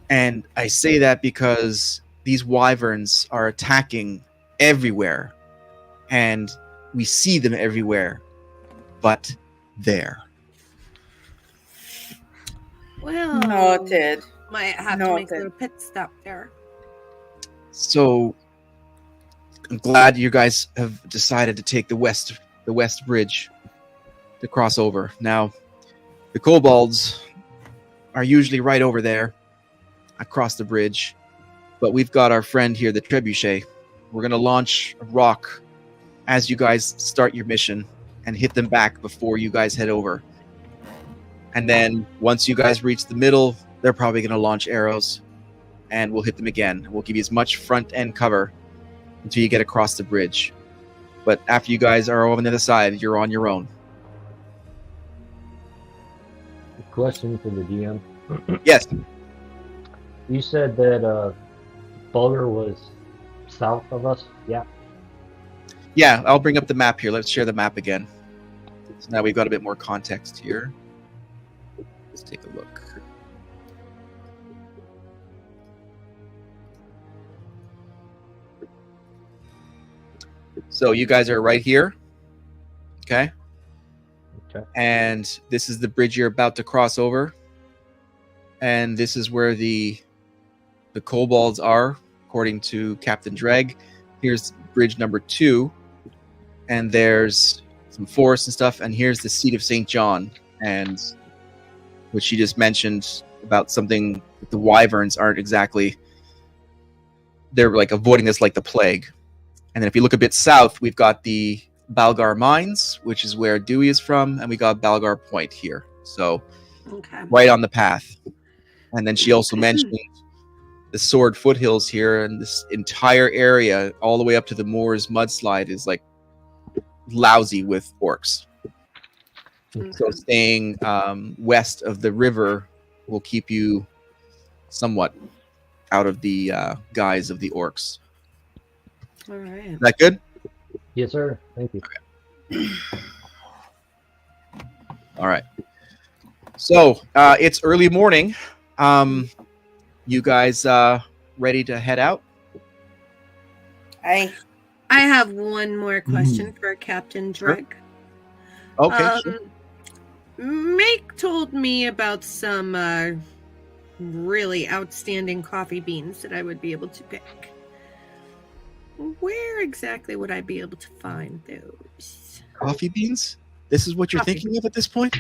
And I say that because these wyverns are attacking everywhere, and we see them everywhere, but there. Well, noted. Might have to make a little pit stop there. So I'm glad you guys have decided to take the west bridge to cross over. Now, the kobolds are usually right over there across the bridge, but we've got our friend here, the trebuchet. We're going to launch a rock as you guys start your mission and hit them back before you guys head over. And then once you guys reach the middle, they're probably going to launch arrows, and we'll hit them again. We'll give you as much front end cover until you get across the bridge. But after you guys are over on the other side, you're on your own. Question for the DM. Yes. You said that Bulgar was south of us? Yeah. Yeah, I'll bring up the map here. Let's share the map again. So now we've got a bit more context here. Let's take a look. So you guys are right here. Okay. Okay. And this is the bridge you're about to cross over. And this is where the kobolds are, according to Captain Dreg. Here's bridge number 2. And there's some forest and stuff. And here's the seat of St. John. And which she just mentioned about something that the wyverns aren't exactly... They're like avoiding this like the plague. And then if you look a bit south, we've got the Balgar Mines, which is where Dewey is from. And we got Balgar Point here. So right on the path. And then she also mentioned the Sword Foothills here, and this entire area, all the way up to the Moors mudslide, is like lousy with orcs. So staying west of the river will keep you somewhat out of the guise of the orcs. All right. Is that good? Yes, sir. Thank you. Okay. All right. So it's early morning. You guys ready to head out? I have one more question for Captain Dreg. Okay. Sure. Make told me about some really outstanding coffee beans that I would be able to pick. Where exactly would I be able to find those? Coffee beans? This is what you're Coffee thinking of at this point?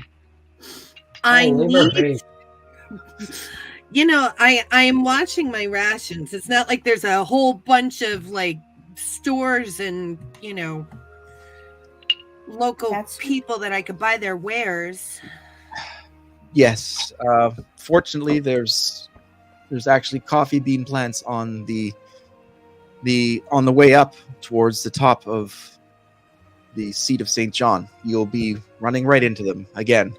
I liver need, base. you know, I am watching my rations. It's not like there's a whole bunch of like stores and, you know, local people that I could buy their wares. Yes. Fortunately, there's actually coffee bean plants on the way up towards the top of the seat of St. John. You'll be running right into them again.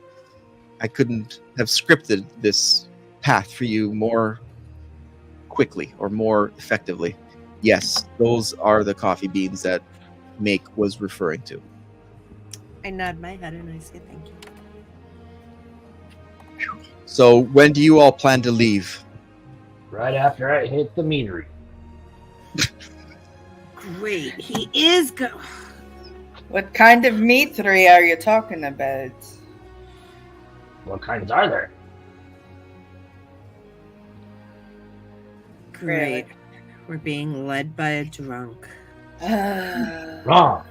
I couldn't have scripted this path for you more quickly or more effectively. Yes, those are the coffee beans that Make was referring to. I nod my head and I say thank you. So when do you all plan to leave? Right after I hit the meadery. Great. He is go. What kind of meatery are you talking about? What kinds are there? Great. We're being led by a drunk. Wrong.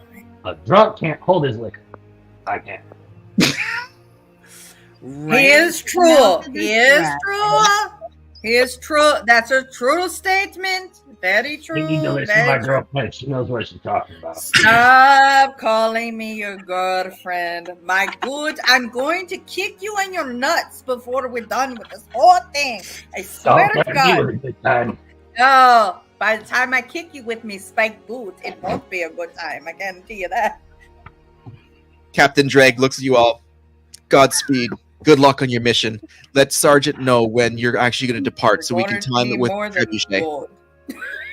A drunk can't hold his liquor. I can. He is true. He is true. He is true. That's a true statement. Very true. You need to listen to my girlfriend. She knows what she's talking about. Stop calling me your girlfriend. My good, I'm going to kick you in your nuts before we're done with this whole thing. I swear to God. No, by the time I kick you with me spiked boots, it won't be a good time. I guarantee you that. Captain Dreg looks at you all. Godspeed. Good luck on your mission. Let Sergeant know when you're actually going to depart so we can time it with Trebuchet.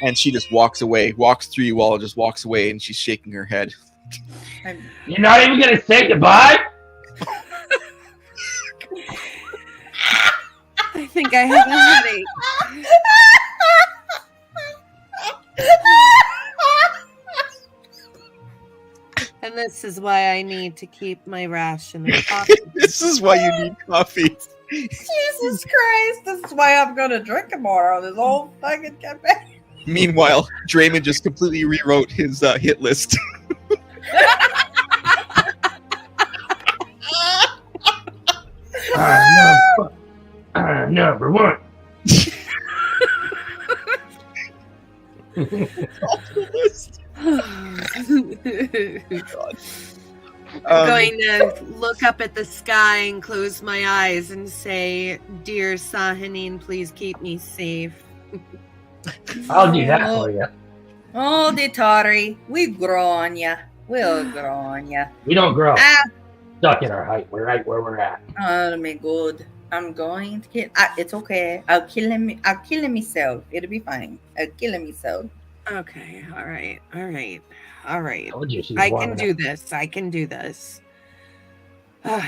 And she just walks away, walks through you all, just walks away, and she's shaking her head. You're not even going to say goodbye? I think I have a headache. And this is why I need to keep my ration of coffee. This is why you need coffee. Jesus Christ, this is why I'm going to drink more on this whole fucking campaign. Meanwhile, Draymond just completely rewrote his hit list. Number one. I'm going to look up at the sky and close my eyes and say, "Dear Sahanine, please keep me safe." I'll do that for you. Oh, Ditari, we grow on ya. We'll grow on ya. We don't grow. Stuck in our height. We're right where we're at. Oh, my good. I'm going to kill. It's okay. I'll kill him. I'll kill him myself. It'll be fine. I'll kill him myself. Okay. All right. I can do this.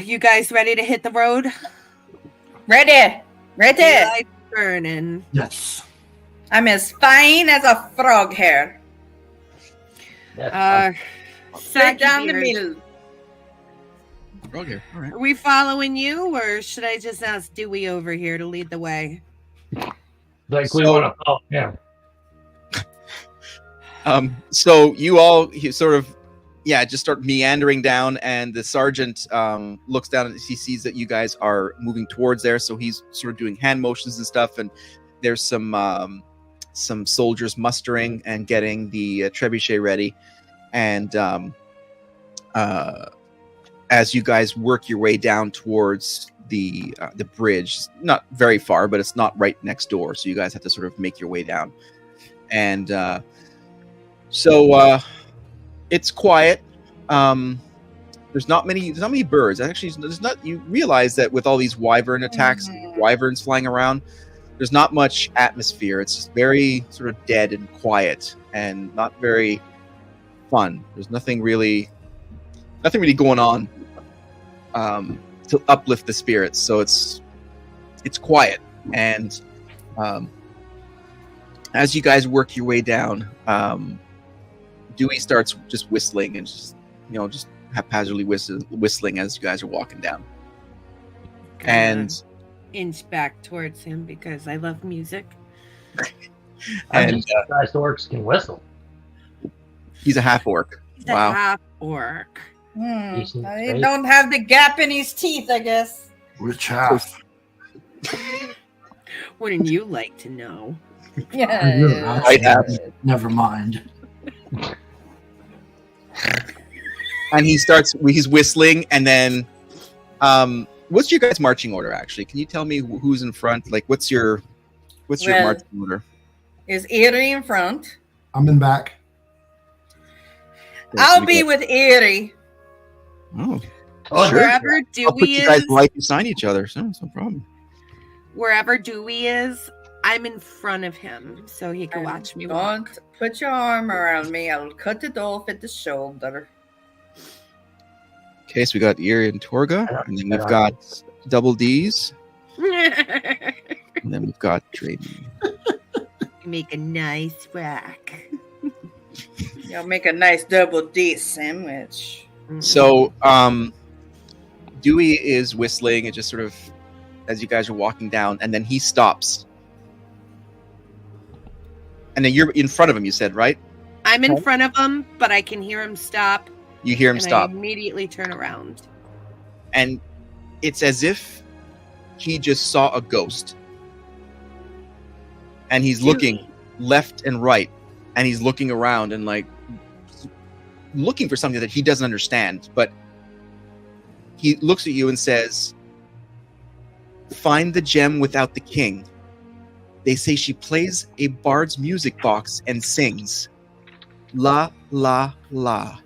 You guys ready to hit the road? Ready. Lights burning. Yes. I'm as fine as a frog hair. Straight down the middle. Frog hair. All right. Are we following you, or should I just ask Dewey over here to lead the way? Like we want to follow him. So you all sort of, just start meandering down, and the sergeant looks down and he sees that you guys are moving towards there. So he's sort of doing hand motions and stuff, and there's some soldiers mustering and getting the trebuchet ready. And as you guys work your way down towards the bridge, not very far, but it's not right next door, so you guys have to sort of make your way down. And so it's quiet. There's not many birds. Actually, there's not. You realize that with all these wyvern attacks, wyverns flying around, there's not much atmosphere. It's just very sort of dead and quiet, and not very fun. There's nothing really going on to uplift the spirits. So it's quiet. And as you guys work your way down, Dewey starts just whistling and just haphazardly whistling as you guys are walking down. And inch back towards him because I love music. I'm And just surprised orcs can whistle. he's a half orc. He's Wow. a half orc. Decent He space. don't have the gap in his teeth, I guess. Which half? Wouldn't you like to know? Yeah. Right half. Never mind. And he's whistling, and then what's your guys' marching order actually? Can you tell me who's in front? Like what's your Well- marching order? Is Erie in front? I'm in back. I'll be with Erie. Oh, Oh, sure. Wherever I'll put Dewey you guys is, right beside each other. So it's no problem. wherever Dewey is, I'm in front of him, so he can watch me walk. Don't put your arm around me. I'll cut it off at the shoulder. Okay, so we got Erie and Torga, and then we've got Double D's, and then we've got Draven. Make a nice whack. You'll make a nice double D sandwich. So, Dewey is whistling, and just sort of as you guys are walking down, and then he stops. And then you're in front of him, you said, right? I'm in front of him, but I can hear him stop. You hear him and stop. I immediately turn around. And it's as if he just saw a ghost. And he's looking left and right, and he's looking around and like looking for something that he doesn't understand. But he looks at you and says, "Find the gem without the king. They say she plays a bard's music box and sings. La, la, la."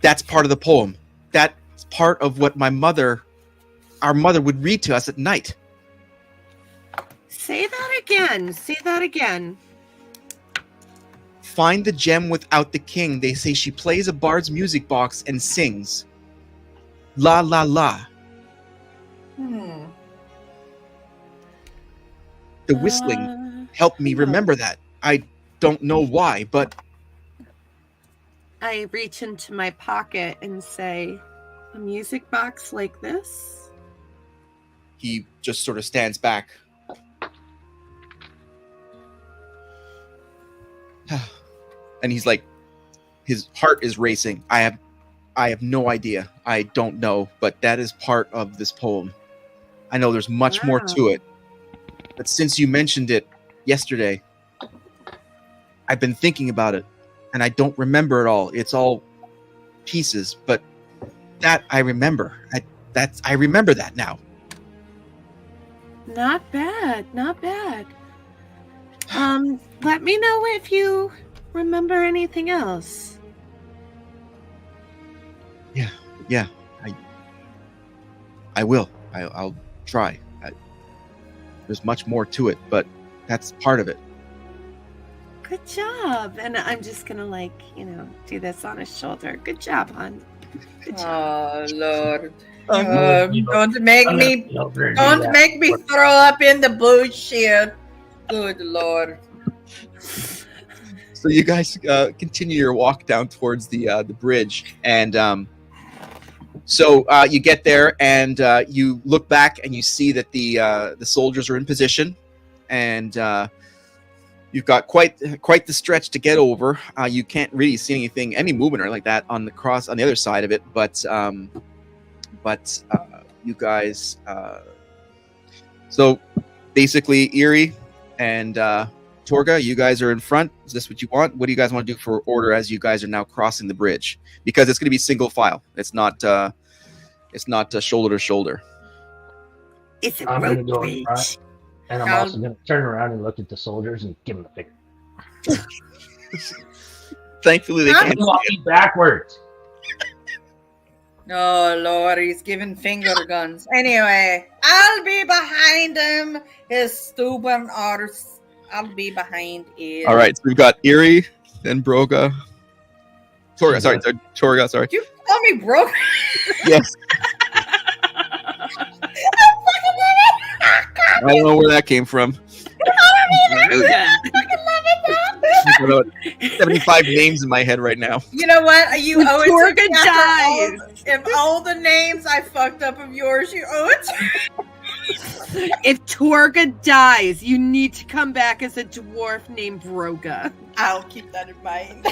That's part of the poem. That's part of what our mother would read to us at night. Say that again. Say that again. Find the gem without the king. They say she plays a bard's music box and sings. La, la, la. The whistling helped me remember that. I don't know why, but I reach into my pocket and say, "A music box like this?" he just sort of stands back. And he's like, his heart is racing. I have no idea. I don't know, but that is part of this poem. I know there's much more to it. But since you mentioned it yesterday, I've been thinking about it, and I don't remember it all. It's all pieces, but that I remember. I remember that now. Not bad. Not bad. Let me know if you remember anything else. Yeah, I will. I'll try. There's much more to it, but that's part of it. Good job. And I'm just gonna do this on his shoulder. Good job, hon. Good job. Oh Lord! I'm Don't make me throw up in the bullshit. Good Lord! So you guys continue your walk down towards the bridge, and so you get there, and you look back, and you see that the soldiers are in position, and you've got quite the stretch to get over. You can't really see any movement or like that on the cross on the other side of it, but you guys. So basically, Erie and Torga, you guys are in front. Is this what you want? What do you guys want to do for order as you guys are now crossing the bridge? Because it's going to be single file. It's not shoulder to shoulder. It's a I'm gonna road go in front, bridge. and I'm also going to turn around and look at the soldiers and give them the finger. Thankfully, they I'm can't. walking backwards. Oh Lord, he's giving finger guns. Anyway, I'll be behind him. His stupid arse. I'll be behind it. All right, so we've got Erie, then Torga. Sorry. You call me broke? Yes. I don't know where that came from. 75 names in my head right now. You know what? You When owe it Torga to me after dies. if all the names I fucked up of yours, you owe it to me. If Torga dies, you need to come back as a dwarf named Broga. I'll keep that in mind.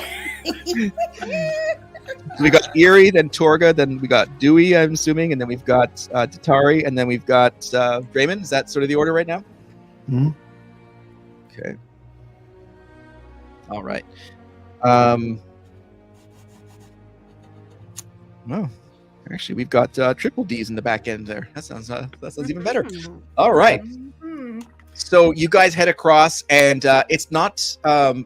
So we got Eerie, then Torga, then we got Dewey, I'm assuming, and then we've got Tatari, and then we've got Draymond. Is that sort of the order right now? Hmm. Okay. All right. Well, actually, we've got triple D's in the back end there. That sounds even better. All right. So you guys head across, and it's not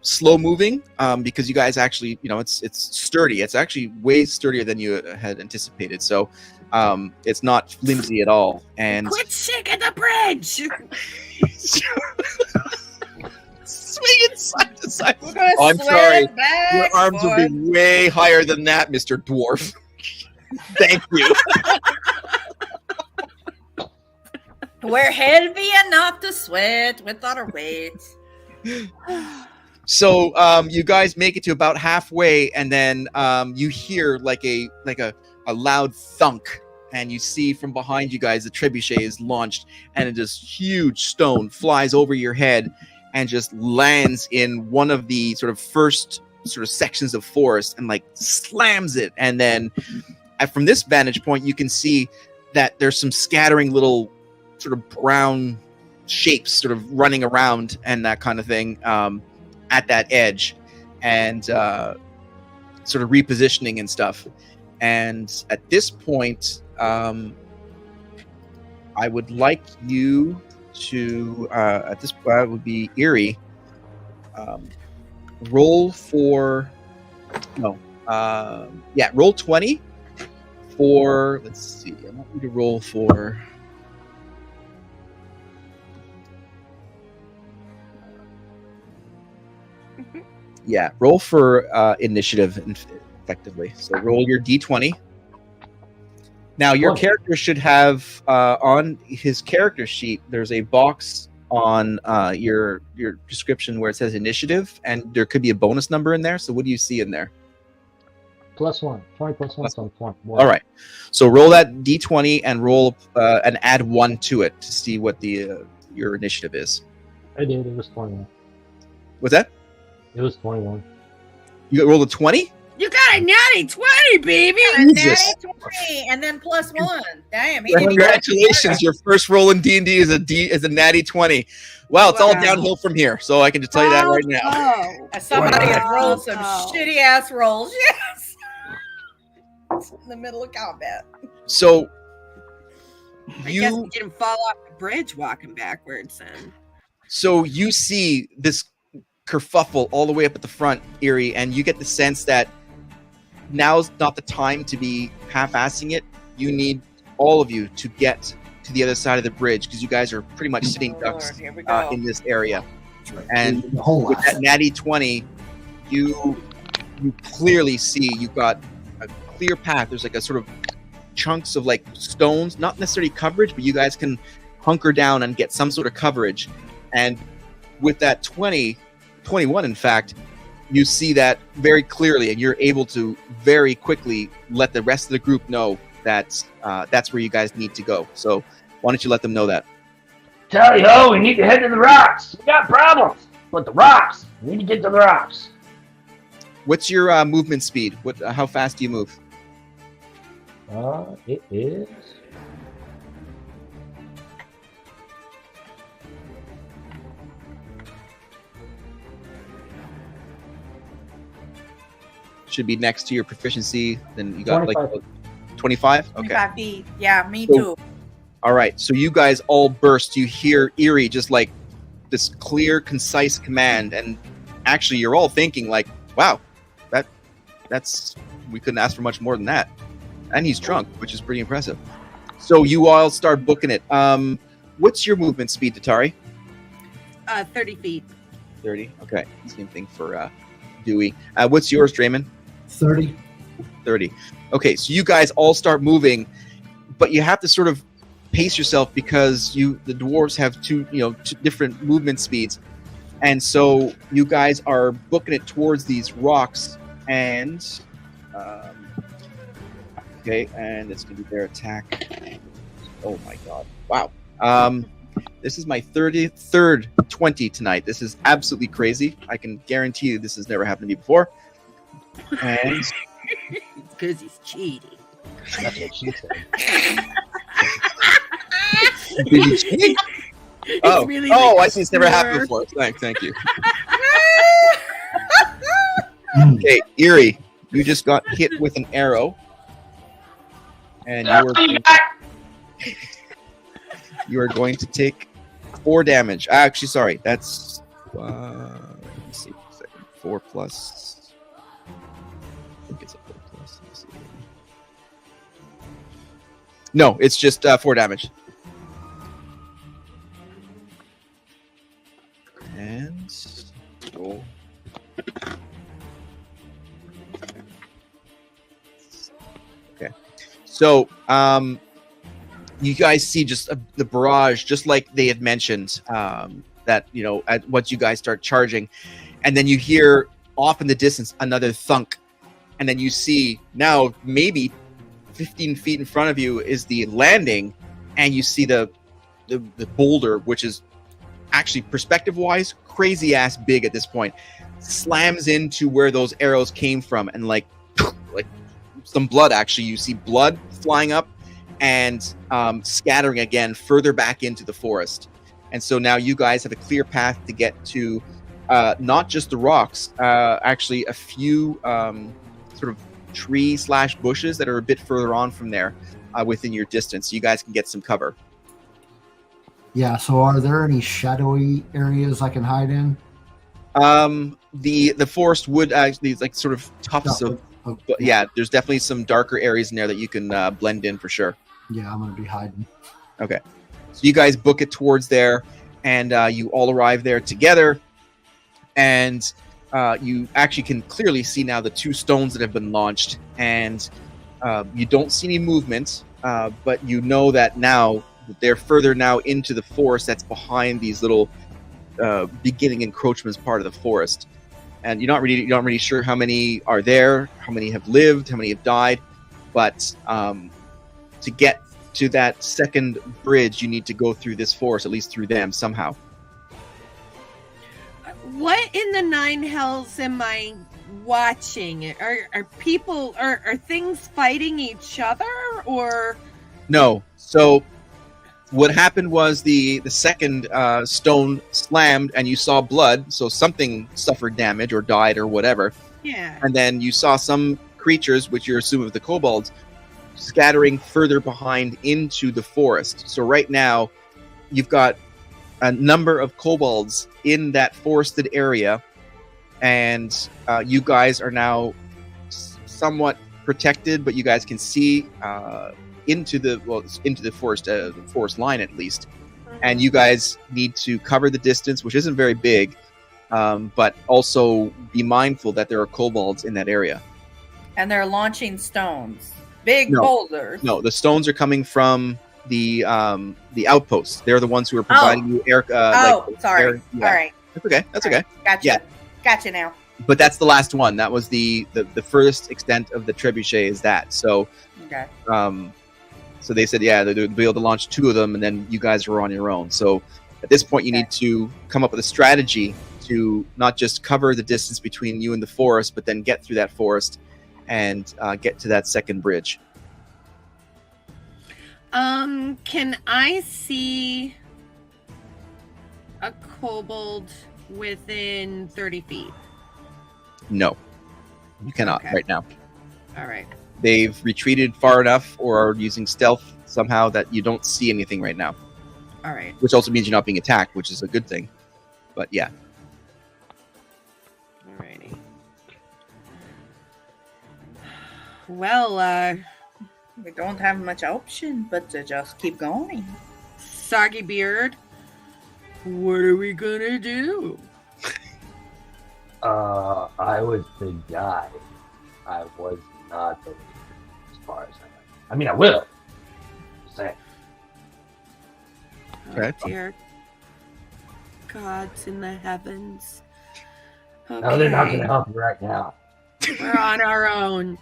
slow moving because you guys actually, it's sturdy. It's actually way sturdier than you had anticipated. So it's not flimsy at all. And Quit shaking the bridge! swinging side to side. We're gonna Oh, I'm swing sorry. back Your arms will forth. be way higher than that, Mr. Dwarf. Thank you. We're heavy enough to sweat without our weight. So you guys make it to about halfway, and then you hear like a loud thunk, and you see from behind you guys the trebuchet is launched, and this huge stone flies over your head and just lands in one of the sort of first sort of sections of forest and like slams it. And then from this vantage point, you can see that there's some scattering little sort of brown shapes sort of running around and that kind of thing at that edge, and sort of repositioning and stuff. And at this point, I would like you to at this point would be Eerie. Roll for roll 20 for, let's see, I want you to roll for roll for initiative effectively. So roll your d20. Now your character should have on his character sheet, there's a box on your description where it says initiative, and there could be a bonus number in there. So what do you see in there? +1. 20 +1 so 1. All right. So roll that d20 and roll and add 1 to it to see what the your initiative is. I did. It was 21. What's that? It was 21. You rolled a 20? You got a natty 20, baby! And Jesus. natty 20, and then +1. Damn. he didn't even- Congratulations! Your first roll in D&D is a natty 20. Well, it's all Wow. downhill from here. So I can just tell you that right now. Oh. Somebody has rolled Oh. some shitty ass rolls. Yes. In the middle of combat. So I guess you you didn't fall off the bridge walking backwards then. so you see this kerfuffle all the way up at the front, Eerie, and you get the sense that now's not the time to be half-assing it. You need all of you to get to the other side of the bridge because you guys are pretty much sitting Oh, ducks Lord, here we go. in this area. That's right. And the whole with lot. that natty 20, you clearly see you've got a clear path. There's like a sort of chunks of like stones, not necessarily coverage, but you guys can hunker down and get some sort of coverage. And with that 21 in fact, you see that very clearly, and you're able to very quickly let the rest of the group know that that's where you guys need to go. So why don't you let them know that? Tally ho, we need to head to the rocks. We got problems. But the rocks. We need to get to the rocks. What's your movement speed? How fast do you move? It is. Should be next to your proficiency. Then you got 25. like 25? Okay. 25 feet. Yeah, me So- too. All right. So you guys all burst. You hear Eerie just like this clear, concise command. And actually, you're all thinking like, wow, that's we couldn't ask for much more than that. And he's drunk, which is pretty impressive. So you all start booking it. What's your movement speed, Tatari? 30 feet. 30. Okay. Same thing for Dewey. What's yours, Draymond? 30. 30. Okay, so you guys all start moving, but you have to sort of pace yourself because the dwarves have two different movement speeds. And so you guys are booking it towards these rocks, and okay, and it's gonna be their attack. Oh my god. Wow. This is my 33rd 20 tonight. This is absolutely crazy. I can guarantee you this has never happened to me before. And Because he's cheating. That's what she said. did you cheat? Oh, really oh, like I see. It's never happened pure. before. Thank you. Okay, Erie, you just got hit with an arrow, and you are going to take 4 damage. Actually, sorry, that's let me see. 4 plus. I think it's a 4 plus. Let me see. No, it's just 4 damage. And roll. Okay, so you guys see just the barrage, just like they had mentioned. That once you guys start charging, and then you hear off in the distance another thunk, and then you see now maybe 15 feet in front of you is the landing, and you see the boulder, which is actually perspective-wise crazy ass big at this point, slams into where those arrows came from, and like some blood. Actually, you see blood flying up and scattering again further back into the forest. And so now you guys have a clear path to get to not just the rocks, actually a few sort of tree/bushes that are a bit further on from there within your distance. So you guys can get some cover. Yeah, so are there any shadowy areas I can hide in? The forest would actually like sort of tufts of yeah, there's definitely some darker areas in there that you can blend in for sure. Yeah, I'm gonna be hiding. Okay, so you guys book it towards there, and you all arrive there together, and you actually can clearly see now the 2 stones that have been launched, and you don't see any movement, but you know that now they're further now into the forest that's behind these little beginning encroachments part of the forest. And you're not really sure how many are there, how many have lived, how many have died, but to get to that second bridge, you need to go through this forest, at least through them somehow. What in the 9 hells am I watching? Are people, are things fighting each other, or? No. So what happened was the second stone slammed, and you saw blood, so something suffered damage or died or whatever. Yeah. And then you saw some creatures, which you're assuming the kobolds, scattering further behind into the forest. So right now, you've got a number of kobolds in that forested area, and you guys are now somewhat protected, but you guys can see into the forest line at least. And you guys need to cover the distance, which isn't very big, but also be mindful that there are kobolds in that area. And they're launching stones, big No. boulders. No, the stones are coming from the outposts. They're the ones who are providing you air. Sorry. Air, yeah. All right. That's okay. That's okay. Gotcha. Yeah. Gotcha now. But that's the last one. That was the furthest extent of the trebuchet is that. So, Okay. so they said, yeah, they'd be able to launch 2 of them, and then you guys were on your own. So at this point, you need to come up with a strategy to not just cover the distance between you and the forest, but then get through that forest and get to that second bridge. Can I see a kobold within 30 feet? No, you cannot Okay. right now. All right. They've retreated far enough or are using stealth somehow that you don't see anything right now, All right. which also means you're not being attacked, which is a good thing. But yeah. Alrighty. Well, We don't have much option but to just keep going. Soggy Beard, what are we gonna do? I was the guy. I was not the leader, as far as I know. I mean, I will. Just saying. Okay. Oh, dear gods in the heavens. No, they're not going to Okay. help you right now. We're on our own.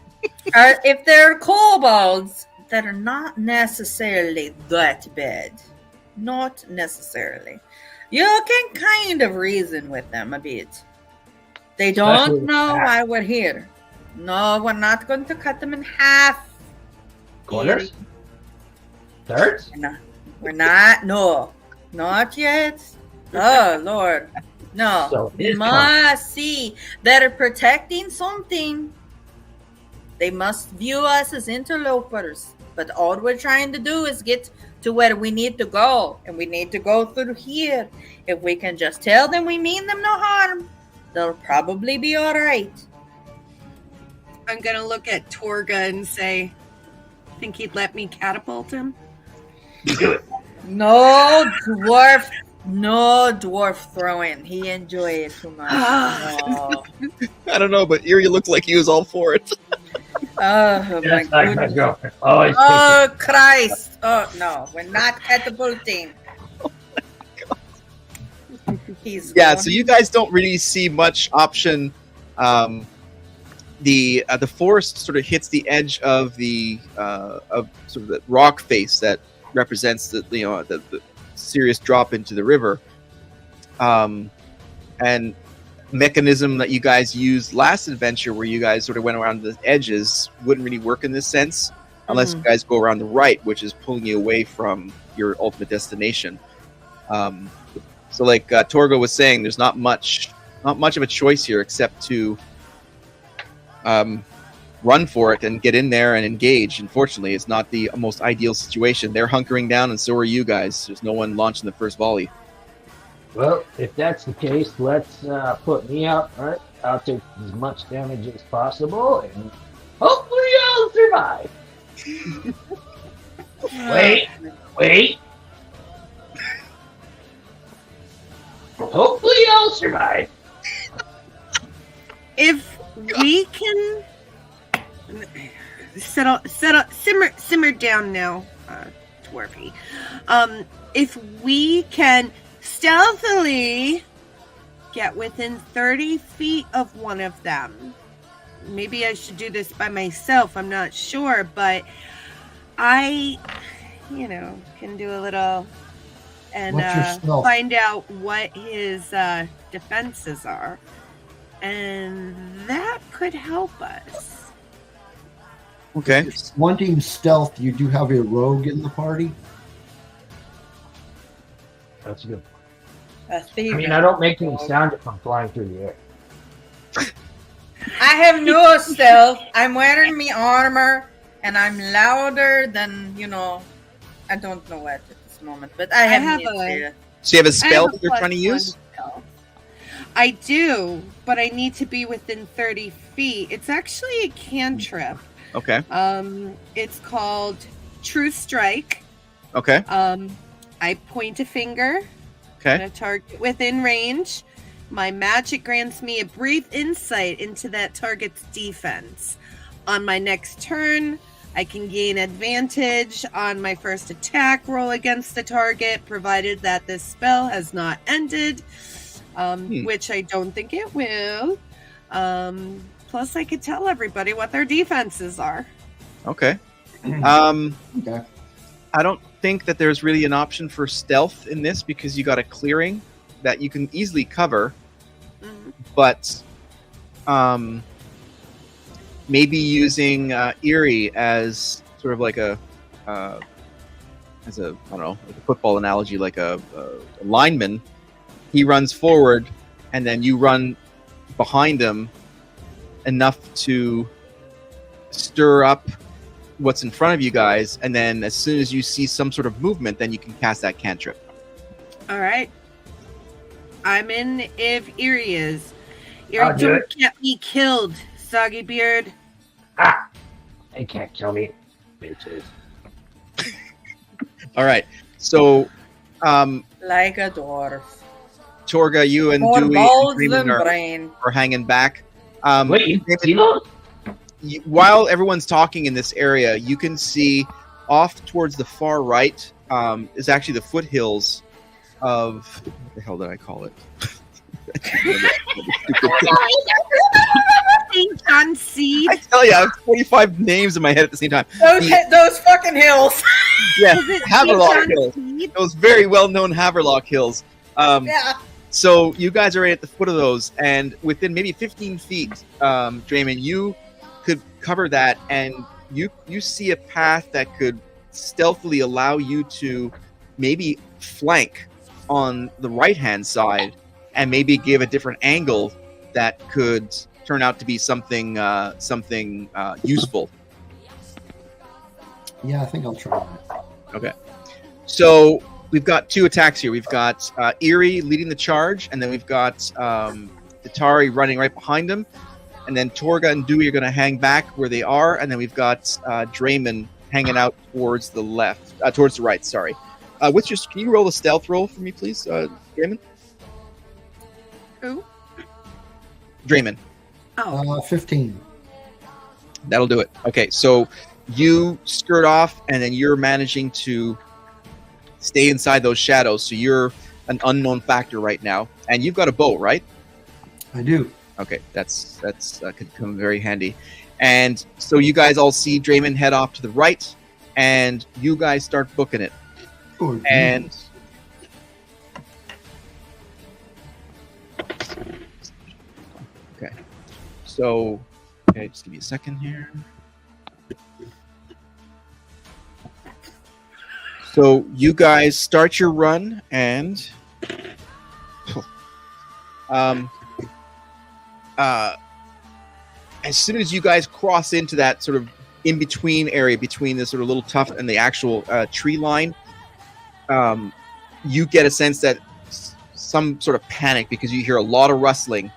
If they're kobolds that are not necessarily that bad, Not necessarily. You can kind of reason with them a bit. They Especially don't know half. why we're here. No, we're not going to cut them in half. Quarters? Thirds? We're not. No, not yet. Oh, Lord. No. So it We is must see. They're protecting something. They must view us as interlopers. But all we're trying to do is get to where we need to go. And we need to go through here. If we can just tell them we mean them no harm, they'll probably be all right. I'm going to look at Torga and say, think he'd let me catapult him? Do it. No dwarf throwing. He enjoys it too much. No. I don't know, but Erie looked like he was all for it. Oh my Just like my goodness. girlfriend. Always Oh Christ. Oh no, we're not catapulting. He's Yeah, going- so you guys don't really see much option. The forest sort of hits the edge of the of sort of the rock face that represents the serious drop into the river, and mechanism that you guys used last adventure, where you guys sort of went around the edges, wouldn't really work in this sense unless you guys go around the right, which is pulling you away from your ultimate destination. So like Torgo was saying, there's not much of a choice here except to run for it and get in there and engage. Unfortunately, it's not the most ideal situation. They're hunkering down, and so are you guys. There's no one launching the first volley. Well, if that's the case, let's put me up. All right, I'll take as much damage as possible, and hopefully I'll survive. Wait. Hopefully I'll survive. If we can simmer down now, Dwarfy. If we can stealthily get within 30 feet of one of them, maybe I should do this by myself, I'm not sure, but I, can do a little and What's your stealth? find out what his defenses are. And that could help us. Okay. If wanting stealth, you do have a rogue in the party. That's good. A thief. I mean, I don't make any sound if I'm flying through the air. I have no stealth. I'm wearing me armor, and I'm louder than I don't know what at this moment, but I have no stealth. So you have a I spell have that you're a trying to +1 use? spell. I do, but I need to be within 30 feet. It's actually a cantrip. Okay. It's called True Strike. Okay. I point a finger at Okay. a target within range. My magic grants me a brief insight into that target's defense. On my next turn, I can gain advantage on my first attack roll against the target, provided that this spell has not ended, which I don't think it will. Plus, I could tell everybody what their defenses are. Okay. Okay. I don't think that there's really an option for stealth in this because you got a clearing that you can easily cover, but maybe using Erie as sort of like a I don't know, like a football analogy, like a lineman. He runs forward, and then you run behind him enough to stir up what's in front of you guys, and then as soon as you see some sort of movement, then you can cast that cantrip. All right. I'm in if Erie is. I'll Erie, do don't it. get me killed, Soggy Beard. Ah! They can't kill me, bitches. All right. So, Like a dwarf. Torga, you and More Dewey balls and than Freeman brain. are hanging back. Wait, you David, see those? while everyone's talking in this area, you can see off towards the far right is actually the foothills of what the hell did I call it? St. John Seed. I tell you, I have 45 names in my head at the same time. Those fucking hills. Yeah, Was it Haverlock based on Hills. speed? Those very well-known Haverlock Hills. Yeah. So you guys are right at the foot of those, and within maybe 15 feet, Draymond, you could cover that, and you see a path that could stealthily allow you to maybe flank on the right-hand side, and maybe give a different angle that could turn out to be something useful. Yeah, I think I'll try that. Okay. So we've got two attacks here. We've got Eerie leading the charge, and then we've got Datari running right behind him. And then Torga and Dewey are going to hang back where they are. And then we've got Draymond hanging out towards the left, towards the right, sorry. Can you roll a stealth roll for me, please, Draymond? Who? Draymond. Oh, 15. That'll do it. Okay, so you skirt off, and then you're managing to stay inside those shadows. So you're an unknown factor right now, and you've got a bow, right? I do. Okay, that's could come very handy. And so you guys all see Draymond head off to the right, and you guys start booking it. Oh, And okay, so just give me a second here. So you guys start your run, and as soon as you guys cross into that sort of in-between area between the sort of little tuft and the actual tree line, you get a sense that some sort of panic, because you hear a lot of rustling,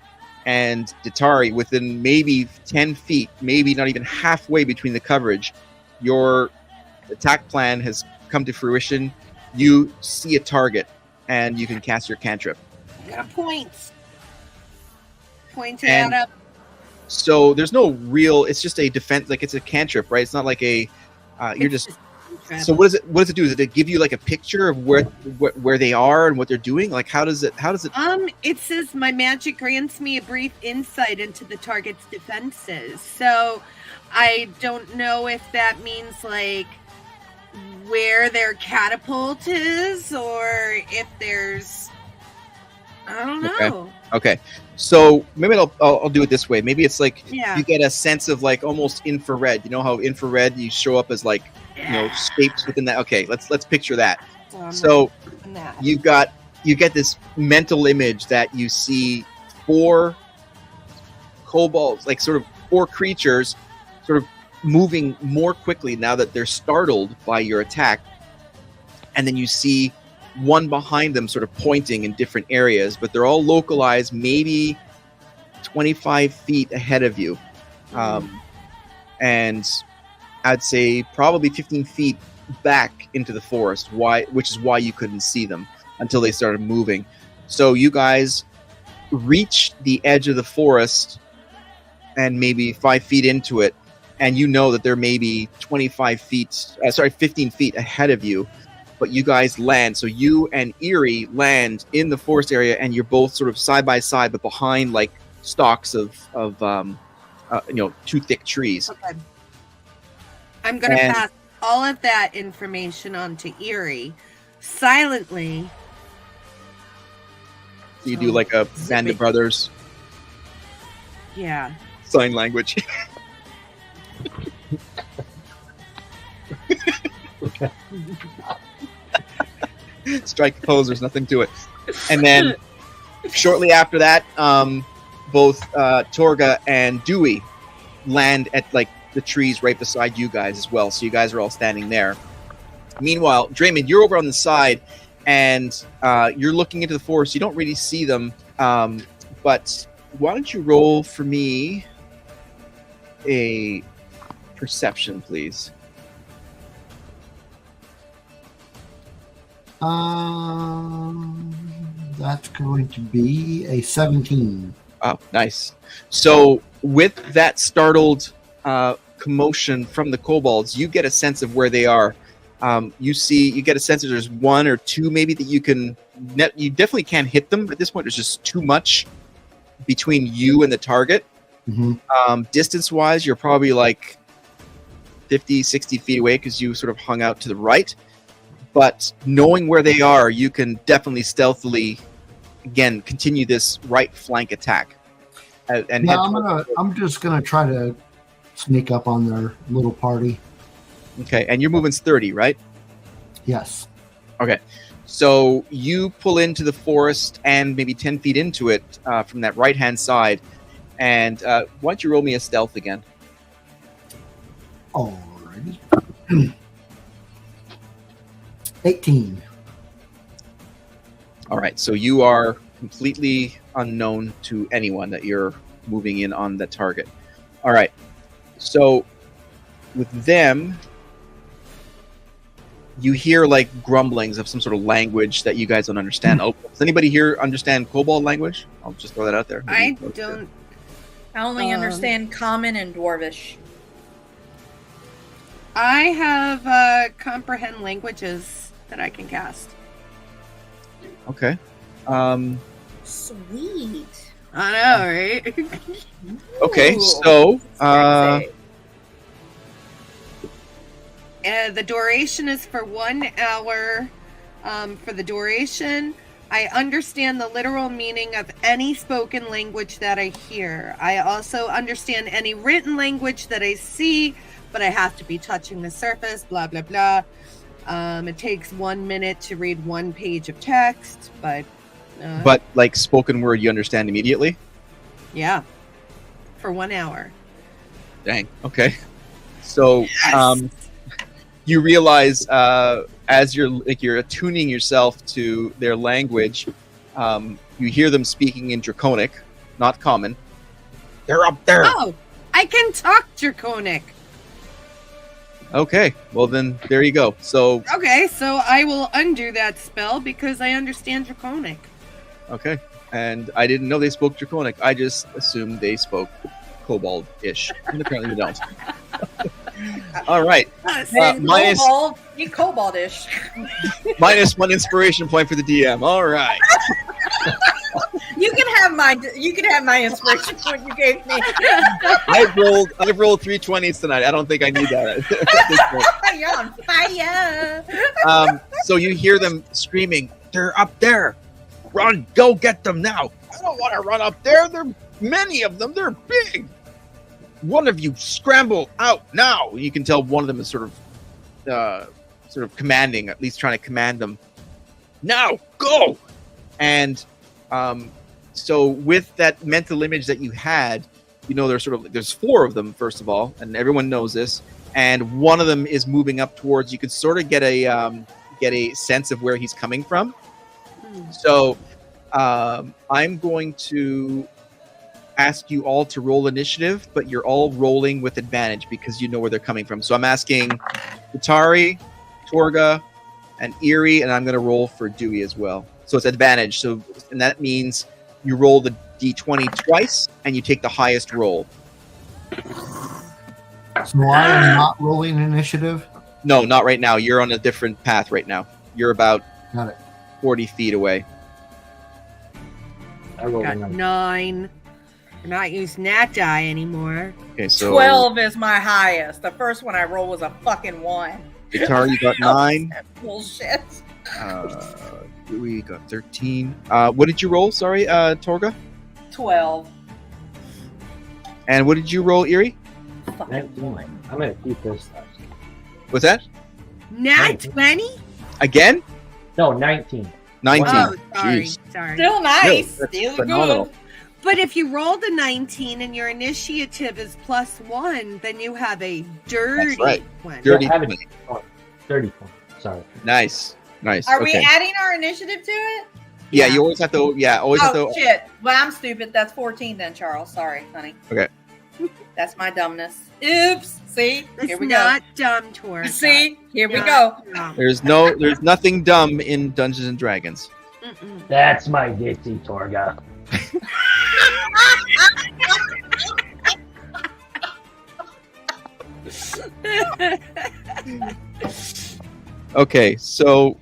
and Datari, within maybe 10 feet, maybe not even halfway between the coverage, your attack plan has come to fruition. You see a target, and you can cast your cantrip. points. Point And- it up. So there's no real. It's just a defense. Like, it's a cantrip, right? It's not like a. You're just. So what does it? What does it do? Does it give you like a picture of where they are and what they're doing? Like, how does it? It says my magic grants me a brief insight into the target's defenses. So I don't know if that means like where their catapult is, or if there's, I don't know. Okay. So maybe I'll do it this way. Maybe it's like Yeah. you get a sense of like almost infrared. You know how infrared you show up as like shapes within that. Okay, let's picture that. So you get this mental image that you see 4 kobolds, like sort of 4 creatures, sort of moving more quickly now that they're startled by your attack, and then you see one behind them sort of pointing in different areas, but they're all localized maybe 25 feet ahead of you, and I'd say probably 15 feet back into the forest, which is why you couldn't see them until they started moving. So you guys reach the edge of the forest and maybe 5 feet into it, and you know that they're maybe 15 feet ahead of you, but you guys land. So you and Eerie land in the forest area, and you're both sort of side by side, but behind like stalks of 2 thick trees. Okay. I'm going to pass all of that information on to Eerie silently. So you do like a Band of Brothers Yeah. sign language. Strike the pose, there's nothing to it. And then shortly after that, both Torga and Dewey land at like the trees right beside you guys as well. So you guys are all standing there. Meanwhile, Draymond, you're over on the side, and you're looking into the forest. You don't really see them, but why don't you roll for me a perception, please? That's going to be a 17. Oh, nice. So with that startled commotion from the kobolds, you get a sense of where they are. You get a sense that there's 1 or 2 maybe that you can. You definitely can't hit them at this point. There's just too much between you and the target. Mm-hmm. Distance-wise, you're probably like 50, 60 feet away because you sort of hung out to the right. But knowing where they are, you can definitely stealthily, again, continue this right flank attack. And No, I'm just gonna try to sneak up on their little party. Okay, and your movement's 30, right? Yes. Okay. So you pull into the forest and maybe 10 feet into it from that right-hand side. And why don't you roll me a stealth again? Alrighty. 18. All right, so you are completely unknown to anyone that you're moving in on the target. All right, so with them, you hear like grumblings of some sort of language that you guys don't understand. Oh, does anybody here understand Kobold language? I'll just throw that out there. I don't. I only understand Common and Dwarvish. I have comprehend languages that I can cast. Okay. Sweet. I know, right? Okay, Ooh. so The duration is for 1 hour. For the duration, I understand the literal meaning of any spoken language that I hear. I also understand any written language that I see, but I have to be touching the surface, blah, blah, blah. It takes 1 minute to read 1 page of text, but like spoken word, you understand immediately. yeah, for 1 hour. Dang. Okay. So you realize as you're attuning yourself to their language, you hear them speaking in Draconic, not Common. They're up there. Oh, I can talk Draconic. Okay. Well, then there you go. So Okay, so I will undo that spell because I understand Draconic. okay. And I didn't know they spoke Draconic. I just assumed they spoke Kobold-ish. And apparently they don't. All right. Minus Kobold-ish. minus 1 inspiration point for the DM. All right. You can have my inspiration point you gave me. I've rolled 3 20s tonight. I don't think I need that at this point. You're on fire. So you hear them screaming, "They're up there! Run! Go get them now!" I don't want to run up there. There are many of them. They're big. One of you scramble out now. You can tell one of them is sort of commanding, at least trying to command them. Now, go! And so with that mental image that you had, you know there's 4 of them first of all, and everyone knows this. And one of them is moving up towards. You could sort of get a sense of where he's coming from. So I'm going to ask you all to roll initiative, but you're all rolling with advantage because you know where they're coming from. So I'm asking Utari, Torga, and Eerie, and I'm going to roll for Dewey as well. So it's advantage. And that means you roll the d20 twice, and you take the highest roll. So I am not rolling initiative. No, not right now. You're on a different path right now. You're about Got it. 40 feet away. I rolled Got a 9. 9. I'm not using that die anymore. Okay, so 12 is my highest. The first one I rolled was a fucking 1. Utari, you got 9. That's bullshit. We got 13. What did you roll? Sorry, Torga. 12. And what did you roll, Eerie? Fucking 19. 1. I'm going to keep this. What's that? Nat 20? Again? No, 19. 19. Oh, sorry. Jeez. Sorry. Still nice. that's Still phenomenal. good. But if you rolled a 19 and your initiative is +1, then you have a dirty That's right. one. Dirty I have 20. 30 points. Sorry. Nice. Are we Okay. adding our initiative to it? Yeah, you always have to. Yeah, always have Oh, to. shit. Well, I'm stupid. That's 14 then, Charles. Sorry, honey. Okay. That's my dumbness. Oops. See? It's Here we not dumb, Tor. go. See? Here we go. There's nothing dumb in Dungeons and Dragons. That's my ditzy, Torga. Okay, so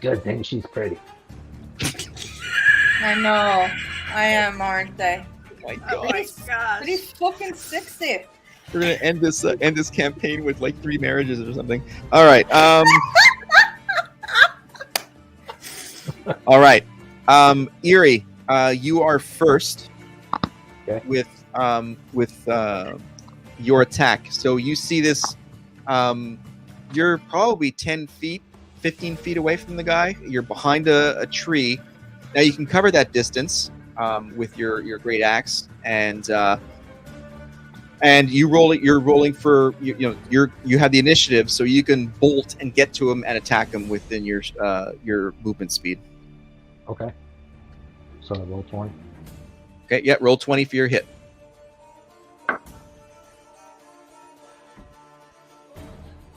Good thing she's pretty. I know. I am, aren't they? my Oh God. my But gosh. he's fucking 60. We're gonna end this campaign with like 3 marriages or something. All right. All right. Erie, you are first. Okay. With your attack. So you see this. You're probably 10 feet, 15 feet away from the guy. You're behind a tree. Now you can cover that distance with your great axe, and you roll it. You're rolling for you have the initiative, so you can bolt and get to him and attack him within your movement speed. Okay. So I roll 20. Okay, yeah, roll 20 for your hit.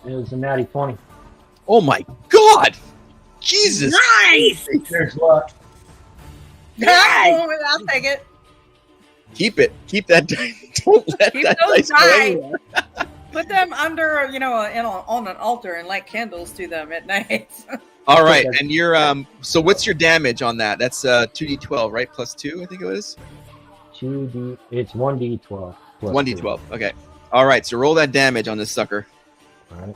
It was a natty 20. Oh my god! Jesus! Nice. There's luck. I'll take it. Keep it. Keep that. Don't let Keep that those dice go dice. anywhere. Put them under, on an altar and light candles to them at night. All right, and you're So what's your damage on that? That's 2d12, right? Plus 2, I think it was. It's 1d12. Plus 1d12. Okay. All right. So roll that damage on this sucker. 2. All right.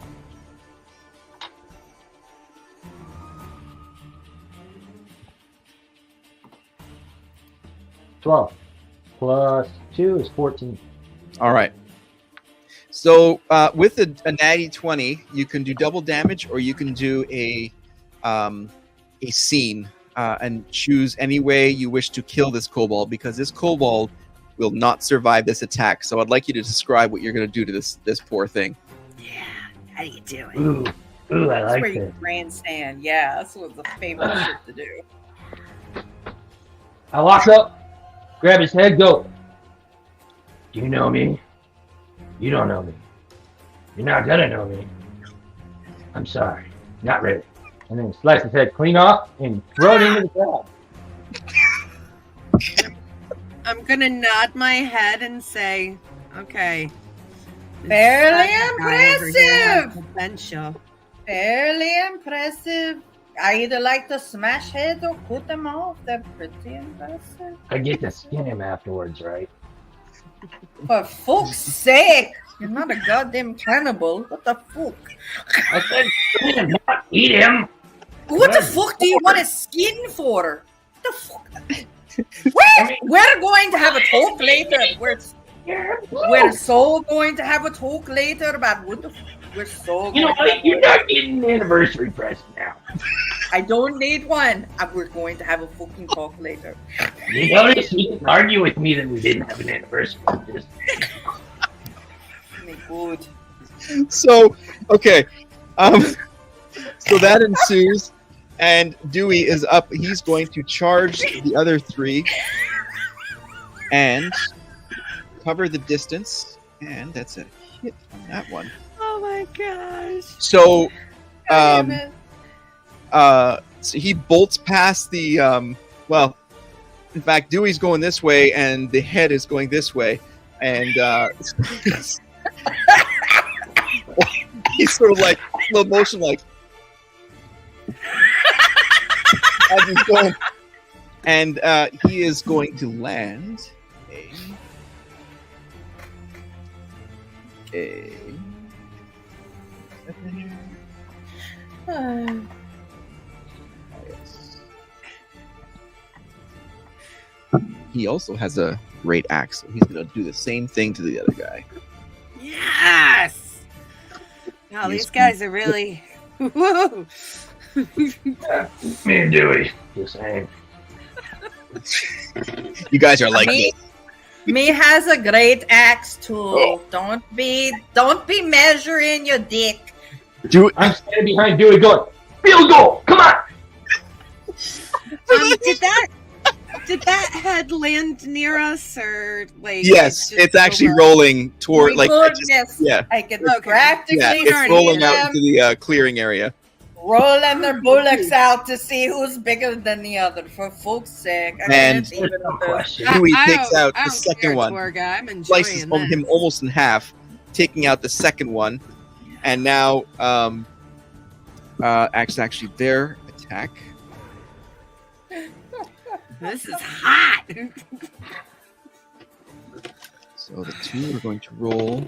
$12 plus 2 is 14. All right. So with a natty 20, you can do double damage, or you can do a scene and choose any way you wish to kill this kobold, because this kobold will not survive this attack. So I'd like you to describe what you're going to do to this poor thing. Yeah, how do you do it? Ooh, I That's like where you this. grandstand. Yeah, that's what the favorite shit to do. I walk up, grab his head, go. Do you know me? You don't know me. You're not gonna know me. I'm sorry. Not really. And then slice his head clean off and throw it into the crowd. I'm gonna nod my head and say, okay. Fairly This guy over here has impressive. potential. Fairly impressive. I either like to smash heads or cut them off. They're pretty impressive. I get to skin him afterwards, right? For fuck's sake! You're not a goddamn cannibal. What the fuck? I said skin him, not eat him. What the fuck do you want a skin for? What the fuck? I mean, We're going to have a talk later. We're so going to have a talk later about what the fuck. We're so you know going to what? You're not getting an anniversary present now. I don't need one. We're going to have a fucking talk later. You notice you didn't argue with me that we didn't have an anniversary. Just Me good. So, okay. So that ensues, and Dewey is up. He's going to charge the other 3 and cover the distance, and that's a hit on that one. Oh my gosh. So, Damn it. so he bolts past the in fact, Dewey's going this way, and the head is going this way, and he's sort of like slow motion, like as he's going, and he is going to land a He also has a great axe, so he's going to do the same thing to the other guy. Yes. No, these guys are really. Woo. me and Dewey, just saying. You guys are like Me has a great axe too. Oh. Don't be measuring your dick. do I'm standing behind Dewey going, field goal, come on! Did that head land near us, or like? Yes, just it's actually over- rolling toward My like goodness. yeah, I can Okay. practically yeah, it's see rolling out them into the clearing area. rolling their bullocks out to see who's bigger than the other. For fuck's sake! I And- can't even No question. Dewey I takes don't- out I the don't second care, one. tour guy. I'm Slices enjoying him this. almost in half, taking out the second one, and now actually their attack. This is hot. So the 2 are going to roll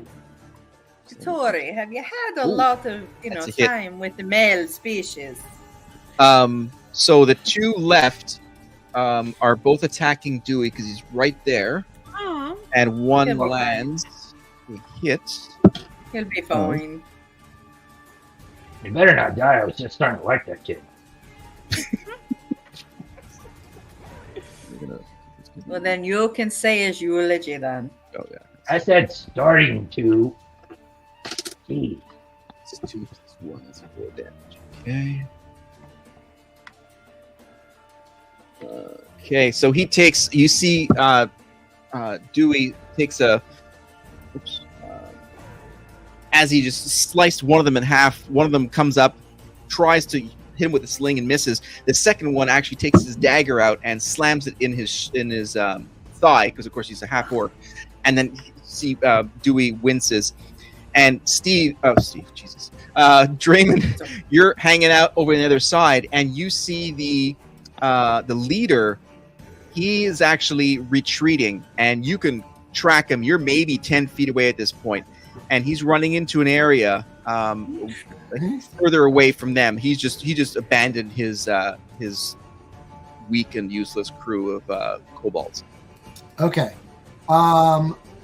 Tori, have you had a Ooh, lot of that's a hit. time with the male species? So the two left are both attacking Dewey because he's right there, Aw. and one He'll be fine. lands. He hits. He'll be fine. You better not die. I was just starting to like that kid. Well, then you can say his eulogy then. Oh yeah. I said starting to. Jeez. It's 2 plus 1. That's 4 damage. Okay. Okay, so he takes. You see, Dewey takes a. Oops. As he just sliced one of them in half, one of them comes up, tries to hit him with a sling and misses. The second one actually takes his dagger out and slams it in his thigh, because of course he's a half orc. And then see Dewey winces. And Jesus, Draymond, you're hanging out over on the other side, and you see the leader. He is actually retreating, and you can track him. You're maybe 10 feet away at this point, and he's running into an area further away from them. He just abandoned his weak and useless crew of kobolds. Okay.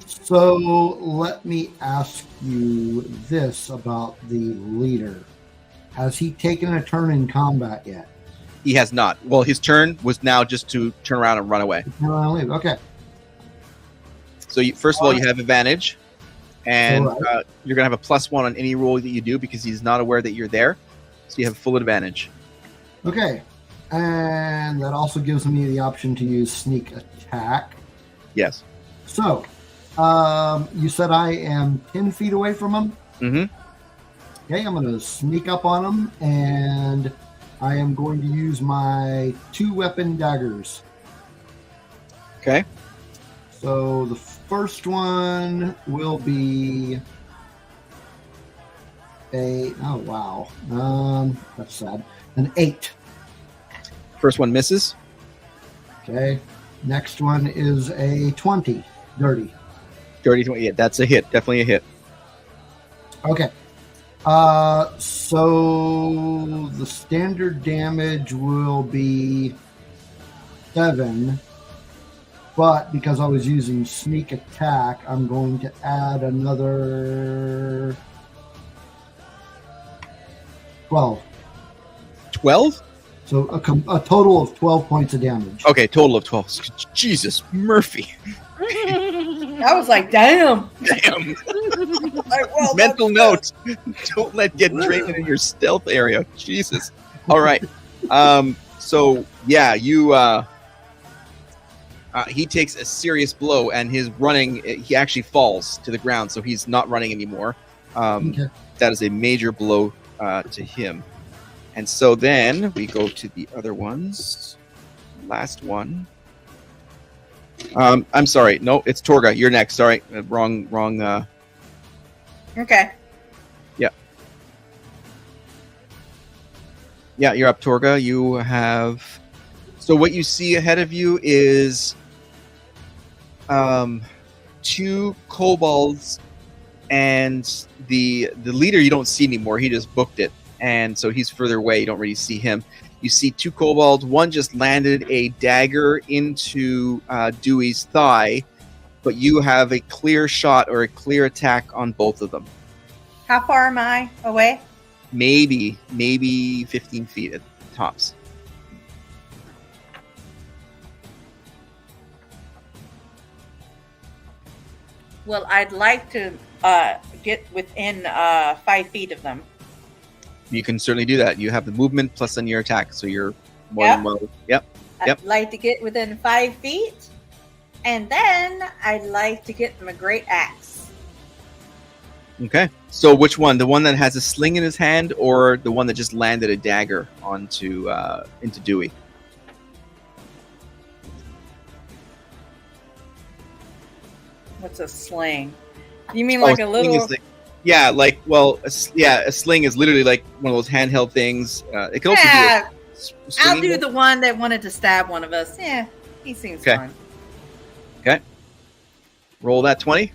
So let me ask you this about the leader. Has he taken a turn in combat yet? He has not. Well, his turn was now just to turn around and run away. Okay. So first of all, you have advantage, and Alright. you're going to have a +1 on any roll that you do because he's not aware that you're there. So you have full advantage. Okay. And that also gives me the option to use sneak attack. Yes. So, you said I am 10 feet away from him? Mm-hmm. Okay, I'm going to sneak up on him, and I am going to use my 2-weapon daggers. Okay. So the first one will be that's sad. An 8. First one misses. Okay. Next one is a 20. Dirty. Dirty 20. Yeah, that's a hit. Definitely a hit. Okay. So the standard damage will be 7, but because I was using sneak attack, I'm going to add another 12. 12? So a total of 12 points of damage. Okay, total of 12. Jesus, Murphy. I was like, damn. Damn. Like, well, Mental note. Don't let get Draymond in your stealth area. Jesus. All right. So yeah, you he takes a serious blow, and his running, he actually falls to the ground, so he's not running anymore. Okay. That is a major blow to him. And so then we go to the other ones. Last one. I'm sorry. No, it's Torga. You're next. Sorry. Wrong. Okay. Yeah, you're up, Torga. You have... So what you see ahead of you is 2 kobolds, and the leader you don't see anymore. He just booked it. And so he's further away. You don't really see him. You see 2 kobolds. One just landed a dagger into Dewey's thigh, but you have a clear shot or a clear attack on both of them. How far am I away? Maybe 15 feet at tops. Well, I'd like to get within 5 feet of them. You can certainly do that. You have the movement plus on your attack, so you're more than well. Yep. I'd like to get within 5 feet, and then I'd like to get them a great axe. Okay. So which one? The one that has a sling in his hand, or the one that just landed a dagger onto into Dewey? What's a sling? You mean like a little? Yeah, like a sling is literally like one of those handheld things. It can also Yeah, be I'll do the one that wanted to stab one of us. Yeah, he seems Okay. fun. Okay. Roll that 20.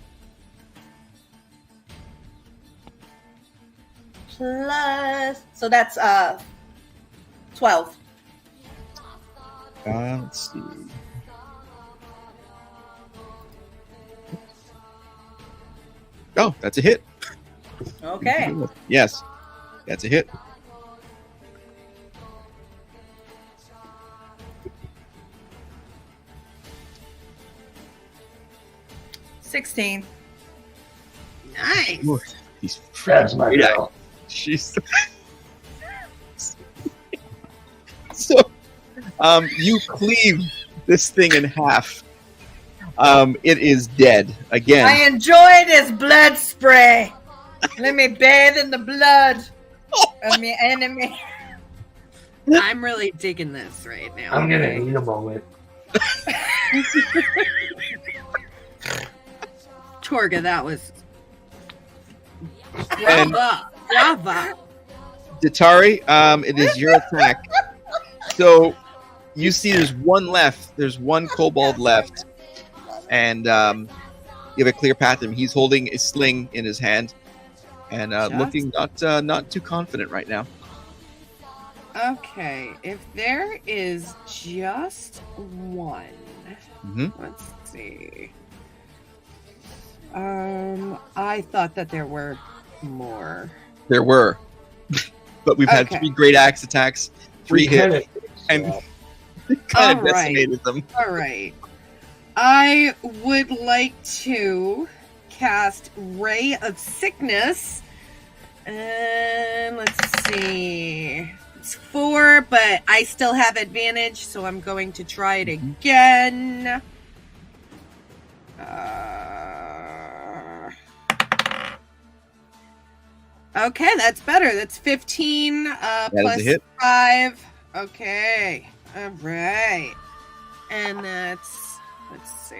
plus. So that's 12. Let's see. Oh, that's a hit. Okay. Yes, that's a hit. $16. Nice. Ooh, he's That's my freaking girl. She's so. You cleave this thing in half. It is dead again. I enjoy this blood spray. Let me bathe in the blood of my enemy. I'm really digging this right now. I'm gonna need a moment. Torga, that was And- brava. Datari, it is your attack. So you see there's one left. There's one kobold left. And you have a clear path to him. He's holding a sling in his hand and looking not too confident right now. Okay, if there is just one, let's see. I thought that there were more. There were, but we've had Okay. 3 great axe attacks, 3 hits, and kind of All right. decimated them. All right. I would like to cast Ray of Sickness. And let's see. It's 4, but I still have advantage, so I'm going to try it again. Okay, that's better. That's 15 plus is a hit. 5. Okay. All right. And that's, let's see.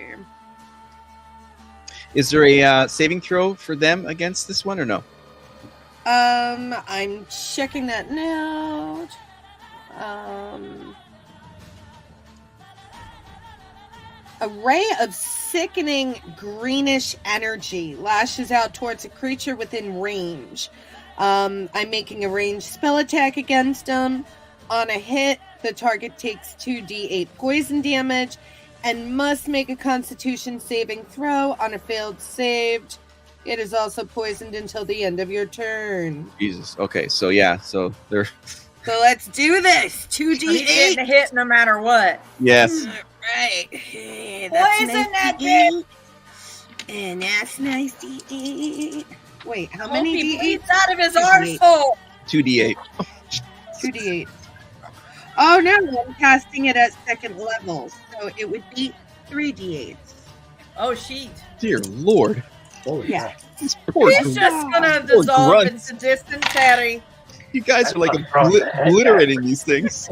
Is there a saving throw for them against this one or no? I'm checking that now. A ray of sickening greenish energy lashes out towards a creature within range. I'm making a ranged spell attack against them. On a hit, the target takes 2d8 poison damage and must make a Constitution saving throw. On a failed save, it is also poisoned until the end of your turn. Jesus. Okay, so yeah, so they're So let's do this. He's 2d8. getting a hit no matter what. yes. Right. Poison that D8. And that's nice D8. Wait, how Hope many he D8? bleeds out of his 2d8. arsehole. 2d8. 2d8. Oh no, I'm casting it at second level. So it would be 3d8. Oh, sheet. Dear Lord. Holy Yeah. crap. This poor He's just gonna Poor dissolve grunts. into dysentery. You guys are like Across the head. obliterating these things.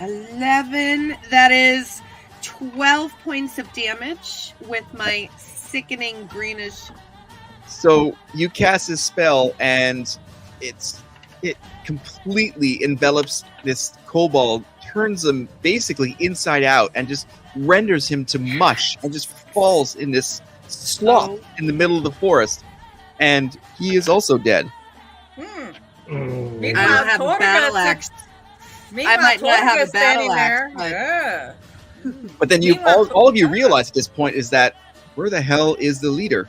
11. That is 12 points of damage with my sickening greenish. So you cast this spell, and it completely envelops this kobold, turns him basically inside out, and just renders him to mush, and just falls in this slough Oh. in the middle of the forest. And he is also dead. Hmm. Mm. I don't have a Torga battle sits- axe. Meanwhile, might not have a Torga's standing battle axe, there. but- Yeah. But then you Meanwhile, all of you Torga- realize at this point is that where the hell is the leader?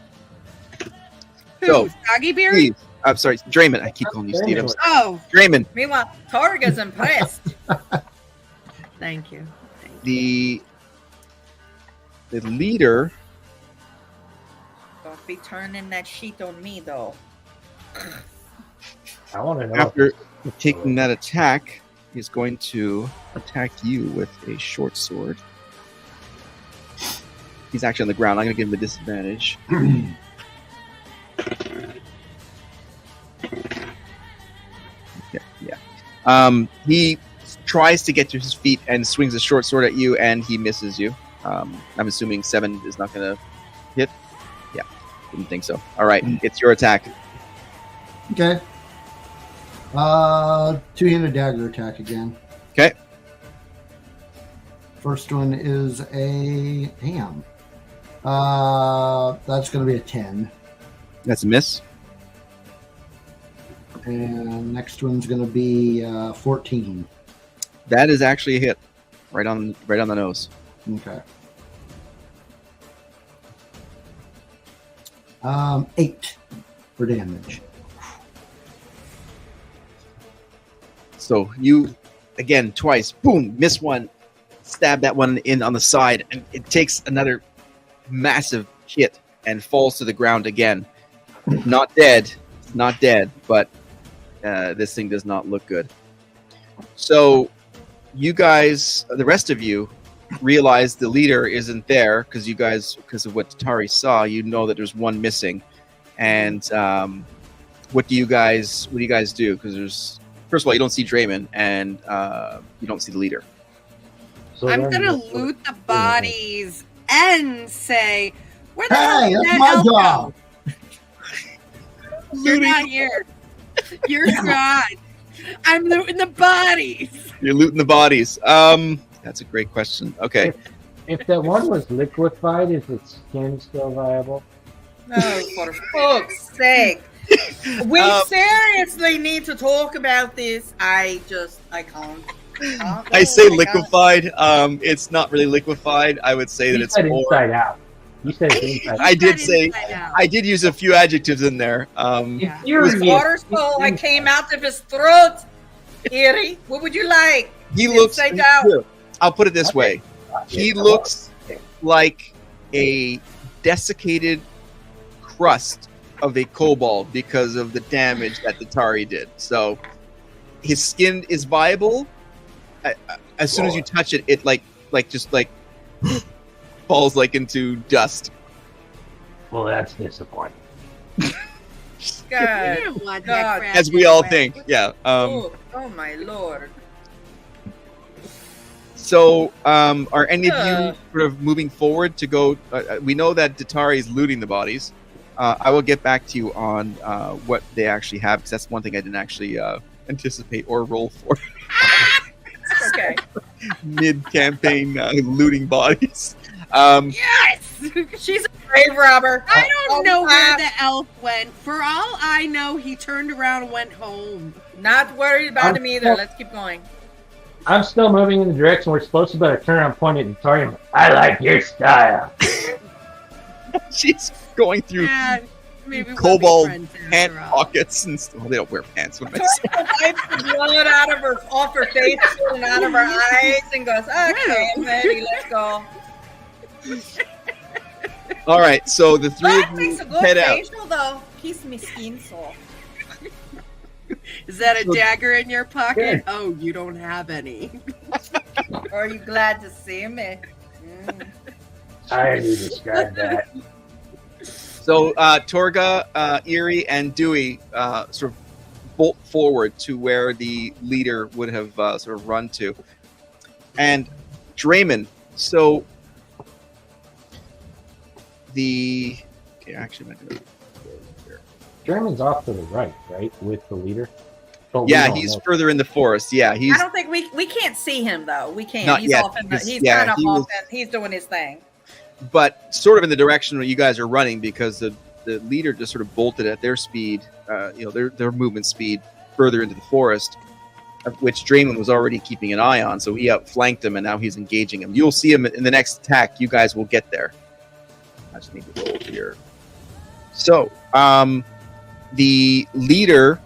Who? So, Soggy Beard? Steve. I'm sorry, Draymond. I keep calling you Steve. I'm sorry. Oh, Draymond. Meanwhile, Torga's impressed. thank you. Thank you. The leader. Don't be turning that sheet on me, though. I want to know. After taking that attack, is going to attack you with a short sword. He's actually on the ground. I'm going to give him a disadvantage. Yeah. He tries to get to his feet and swings a short sword at you, and he misses you. I'm assuming 7 is not going to hit. Yeah, didn't think so. All right, it's your attack. Okay. Two-handed dagger attack again. Okay. First one is a damn. That's going to be a 10. That's a miss. And next one's going to be 14. That is actually a hit, right on the nose. Okay. 8 for damage. So you, again, twice, boom, miss one, stab that one in on the side, and it takes another massive hit and falls to the ground again. Not dead, but this thing does not look good. So you guys, the rest of you, realize the leader isn't there because of what Tatari saw. You know that there's one missing, and what do you guys do? Because there's, first of all, you don't see Draymond, and you don't see the leader. So I'm then gonna let's- loot the bodies and say, "Where the hell Hey, did that's that my elf job. go? You're not here. You're gone. I'm looting the bodies." You're looting the bodies. That's a great question. Okay. If that one was liquefied, is its skin still viable? No, for fuck's sake. We seriously need to talk about this. I can't. I say liquefied. It's not really liquefied. I would say that You it's said more. inside out. You said it's inside out. I did Inside say. out. I did use a few adjectives in there. Yeah. His water skull that came out of his throat. Erie, what would you like? He looks. Inside out. Here, I'll put it this way. He looks like a desiccated crust of a kobold because of the damage that the Tari did. So his skin is viable. As soon as you touch it, it just falls like into dust. Well, that's disappointing. You God. don't want God. that crap As we all anyway. think, yeah. Oh my lord. So, are any of you Yeah. sort of moving forward to go? We know that Datari is looting the bodies. I will get back to you on what they actually have, because that's one thing I didn't actually anticipate or roll for Okay. mid-campaign looting bodies. Yes. She's a grave robber. I don't know where Ah, the elf went. For all I know, he turned around and went home. Not worried about him either. Let's keep going. I'm still moving in the direction we're supposed to, but I turn around, point at Target. I like your style. She's going through Yeah, maybe we'll be kobold friends after pant all. pockets and stuff. Well, they don't wear pants. What am I saying? Wipes the blood off her face and out of her eyes and goes, okay, I'm ready, let's go. All right, so the three That of you makes a good head out. facial though. Keeps me skin soft. Is that a So- dagger in your pocket? Yeah. Oh, you don't have any. Are you glad to see me? Mm. I already described that. So Torga, Erie, and Dewey sort of bolt forward to where the leader would have sort of run to. And Draymond, so actually, I'm not gonna here. German's off to the right, with the leader. But we Yeah, don't he's know. further in the forest. Yeah, he's I don't think we can't see him though. We can't. Not He's yet. off in the, He's- he's yeah, kind of he off was- and he's doing his thing. but sort of in the direction where you guys are running, because the leader just sort of bolted at their speed, their movement speed further into the forest, of which Draymond was already keeping an eye on. So he outflanked him, and now he's engaging him. You'll see him in the next attack. You guys will get there. I just need to roll here. So the leader,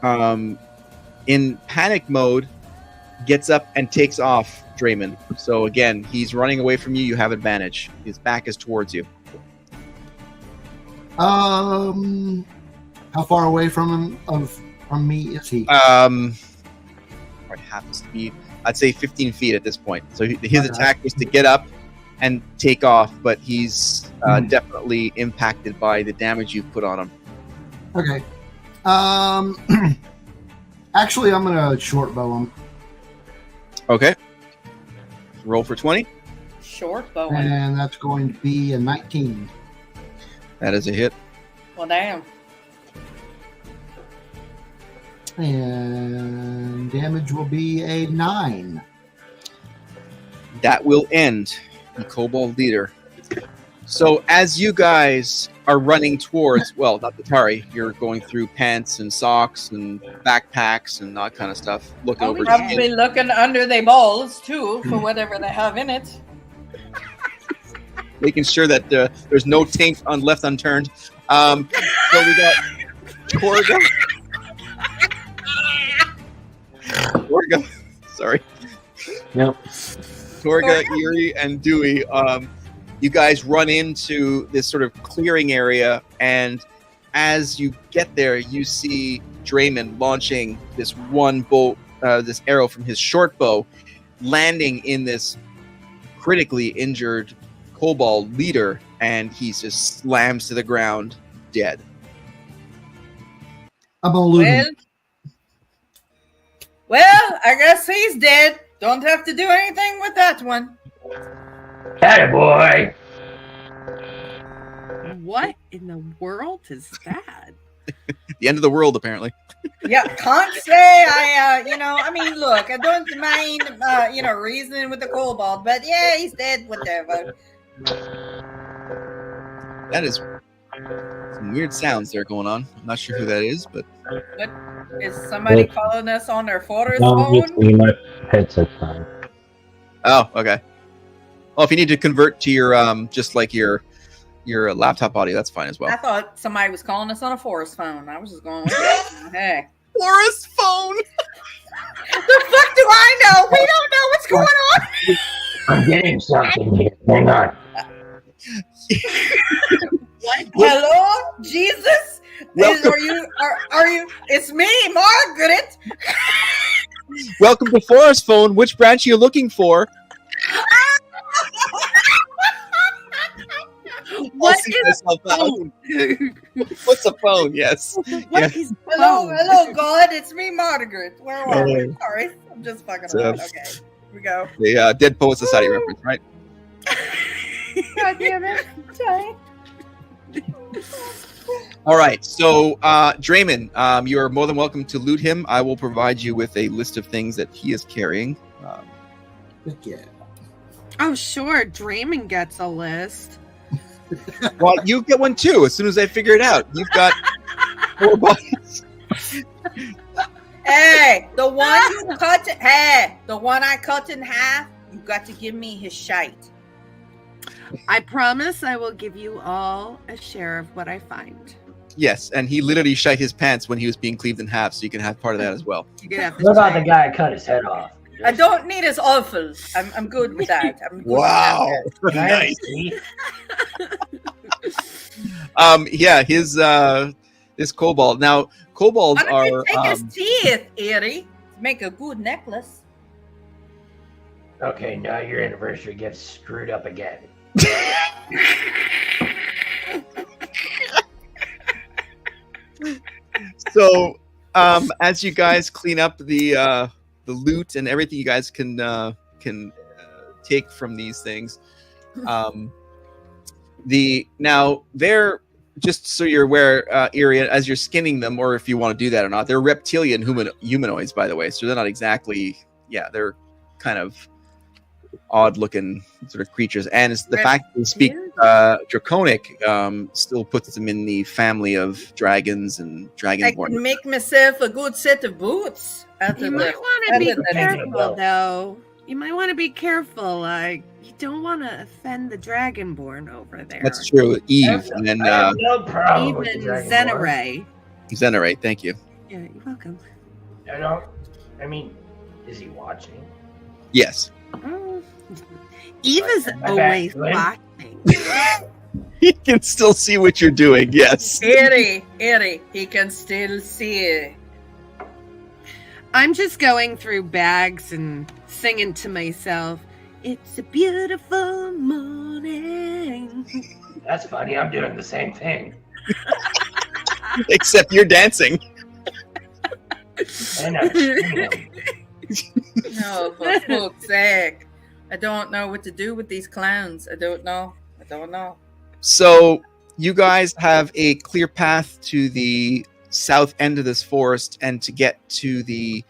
in panic mode, gets up and takes off Draymond. So again, he's running away from you. You have advantage. His back is towards you. How far away from me is he? Probably half the speed. I'd say 15 feet at this point. So his Okay. attack was to get up and take off, but he's definitely impacted by the damage you've put on him. Okay. Actually, I'm gonna short bow him, Okay. Roll for 20. Short bowing. and that's going to be a 19. That is a hit. Well, damn. And damage will be a 9. That will end the Kobold leader. So as you guys are running towards, well, not the Tari, you're going through pants and socks and backpacks and that kind of stuff. Looking over, Probably looking under their balls too for whatever they have in it. making sure that there's no taint left unturned. So we got Torga. Torga, sorry. Yep. Torga, Eerie, and Dewey. You guys run into this sort of clearing area, and as you get there, you see Draymond launching this one bow, this arrow from his short bow, landing in this critically injured kobold leader, and he just slams to the ground, dead. I'm gonna loot him. Well, I guess he's dead. Don't have to do anything with that one. Attaboy! What in the world is that? The end of the world, apparently. Yeah, can't say I mean, look, I don't mind, reasoning with the kobold, but yeah, he's dead, whatever. That is some weird sounds there going on. I'm not sure who that is, but What, is somebody calling us on their forest No, phone? it's me. My headset's fine. oh, okay. Well, if you need to convert to your just like your laptop audio, that's fine as well. I thought somebody was calling us on a forest phone. I was just going, hey. Forest phone. The fuck do I know? We don't know what's going on. I'm getting something here. Hang on. What? Hello, Jesus? Welcome. Are you? It's me, Margaret. Welcome to Forest Phone. Which branch are you looking for? What I'll see is myself out. phone? What's a phone? Yes. What is Hello, God. It's me, Margaret. Where are we? Hello. Sorry, I'm just fucking So- around. Okay, here we go. The Dead Poet Society reference, right? God damn it. Sorry. All right. So, Draymond, you are more than welcome to loot him. I will provide you with a list of things that he is carrying. Yeah. Oh, sure. Draymond gets a list. Well, you get one too. As soon as I figure it out, you've got 4 bodies. Hey, the one you cut. Hey, the one I cut in half. You got to give me his shite. I promise I will give you all a share of what I find. Yes, and he literally shite his pants when he was being cleaved in half, so you can have part of that as well. You can have What about the guy who cut his head off? I don't need his offals. I'm good with that. I'm good Wow. With that. Nice. See? Yeah, his kobold. Now, kobolds Why don't are you take his teeth, Erie? Make a good necklace. Okay, now your anniversary gets screwed up again. so as you guys clean up the loot and everything you guys can take from these things, they're just so you're aware, Erie, as you're skinning them, or if you want to do that or not, they're reptilian humanoids, by the way, so they're not exactly, they're kind of odd looking sort of creatures, and it's the fact that they speak Draconic still puts them in the family of dragons and I dragonborn. can make myself a good set of boots. You might want to be careful, though. You might want to be careful. You don't want to offend the Dragonborn over there. That's true. Eve, and then I have no problem with the Even Dragonborn. Zeneray. Zenerate. Thank you. Yeah, you're welcome. Is he watching? Yes. Oh. Eva's My always back, watching. He can still see what you're doing. Yes. Erie, he can still see. I'm just going through bags and singing to myself, "It's a beautiful morning." That's funny. I'm doing the same thing. Except you're dancing. And I'm screaming. No, for fuck's sake. I don't know what to do with these clowns. I don't know. So you guys have a clear path to the south end of this forest, and to get to the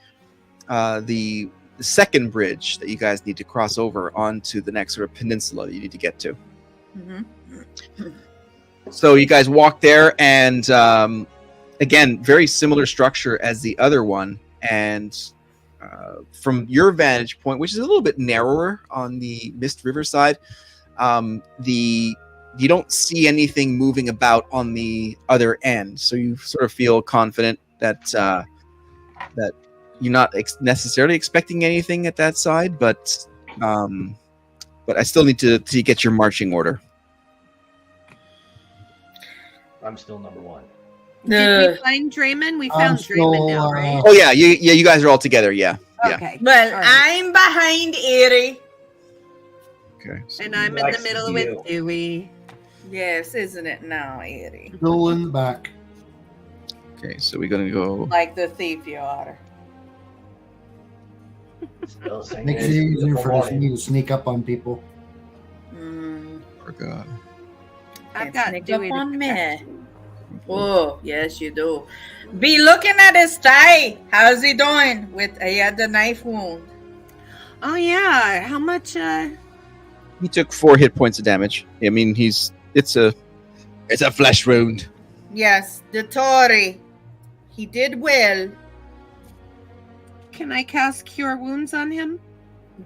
second bridge that you guys need to cross over onto the next sort of peninsula that you need to get to. Mm-hmm. So you guys walk there, and again, very similar structure as the other one. And from your vantage point, which is a little bit narrower on the Mist River side, you don't see anything moving about on the other end. So you sort of feel confident that that you're not necessarily expecting anything at that side, but I still need to get your marching order. I'm still number one. Did we find Draymond? We found Draymond now, right? Oh yeah, you guys are all together. Yeah. Okay. Well, All right. I'm behind Erie. Okay. So And I'm in the Likes middle you. with Dewey. Yes, isn't it now, Erie? Still in the back. okay, so we're gonna go. Like the thief you are. Still singing Makes it It's a easier Beautiful for Morning. me to sneak up on people. Mm, Forgot. I've can't got sneak Dewey up to on protect. me. Oh, yes, you do. Be looking at his thigh. How's he doing? He had the knife wound. Oh yeah. How much? He took 4 hit points of damage. I mean, it's a flesh wound. Yes, the Tory. He did well. Can I cast Cure Wounds on him?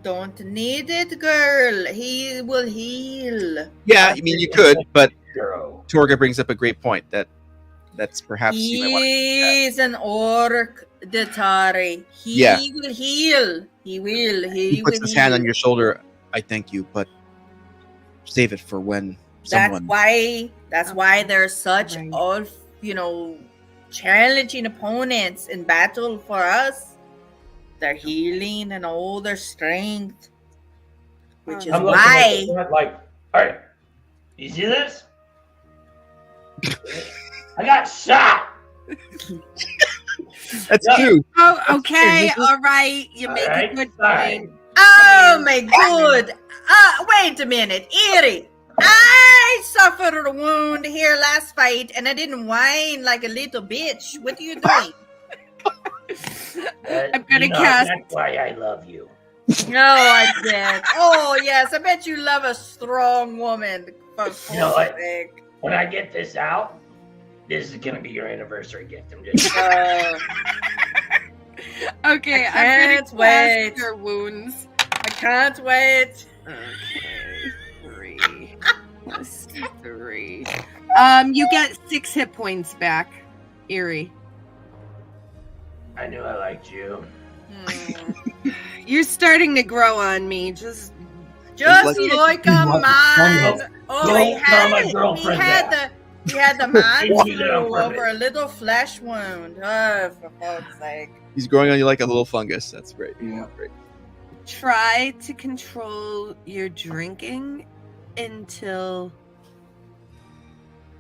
Don't need it, girl. He will heal. Yeah, I mean you could, but Hero. Torga brings up a great point that's perhaps you might want to. He's an orc, the Tory. He Yeah. will heal. He will. He puts will his hand on heal. your shoulder. I thank you, but save it for when That's someone. why there's such Right. challenging opponents in battle for us. Their healing and all their strength, which is I'm looking at why. the front like, all right, you see this? I got shot. That's Yeah. true. Oh, okay. This is- All right. You All make right, a good fine. point. Oh my god! Wait a minute, Erie. I suffered a wound here last fight, and I didn't whine like a little bitch. What are you doing? I'm gonna you know, cast. That's why I love you. No, I did. Oh yes, I bet you love a strong woman. For You know what? fuck's sake. When I get this out, this is gonna be your anniversary gift. I'm just Okay, I I'm can't gonna wait. cast Cure Wounds. I can't wait. Okay, 3 plus 3. You get 6 hit points back, Erie. I knew I liked you. You're starting to grow on me. Just Just Like- like a Like man. Don't Oh, he tell my had girlfriend he had the man Didn't do that on flu purpose. over a little flesh wound. Oh, for fuck's sake. He's growing on you like a little fungus. That's great. Yeah. Great. try to control your drinking until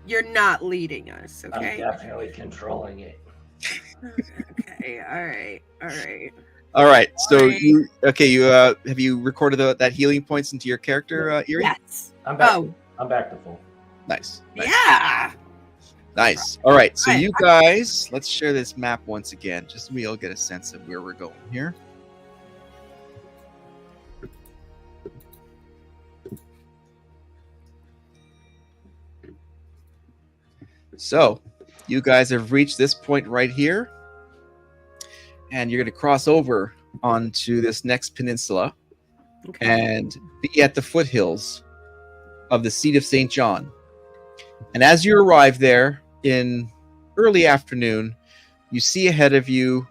you're not leading us, I'm okay? definitely controlling it. Okay, all right. All right. So Alright. you have you recorded that healing points into your character, Erie? Yes. I'm back. Oh, I'm back to full. Nice. yeah. Nice. All right. So Alright. you guys, let's share this map once again, just so we all get a sense of where we're going here. So, you guys have reached this point right here, and you're going to cross over onto this next peninsula Okay. and be at the foothills of the seat of St. John. And as you arrive there in early afternoon, you see ahead of you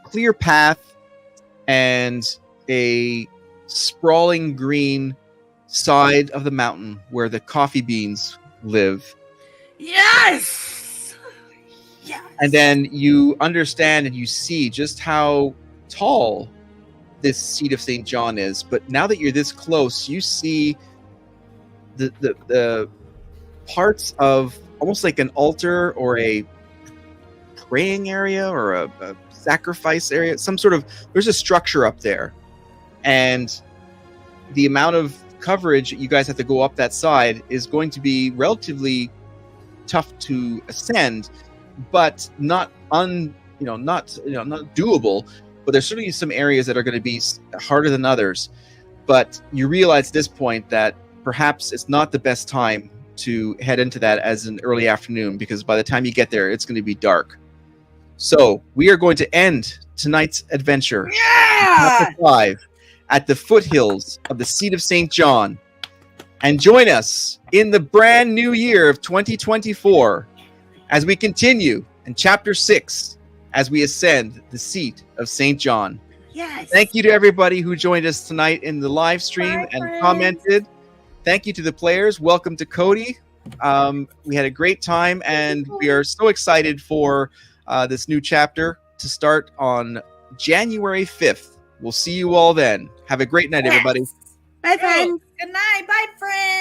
clear path and a sprawling green side of the mountain where the coffee beans live. Yes. Yes. And then you understand and you see just how tall this seat of St. John is. But now that you're this close, you see the parts of almost like an altar or a praying area or a sacrifice area, there's a structure up there. And the amount of coverage you guys have to go up that side is going to be relatively tough to ascend, but not doable. But there's certainly some areas that are going to be harder than others. But you realize at this point that perhaps it's not the best time to head into that as an early afternoon, because by the time you get there, it's going to be dark. So we are going to end tonight's adventure, Chapter 5, at the foothills of the Seat of St. John. And join us in the brand new year of 2024 as we continue in Chapter 6 as we ascend the Seat of St. John. Yes. Thank you to everybody who joined us tonight in the live stream and commented. Thank you to the players. Welcome to Cody. We had a great time, and we are so excited for this new chapter to start on January 5th. We'll see you all then. Have a great night, everybody. Bye, friends. Good night. Bye, friends.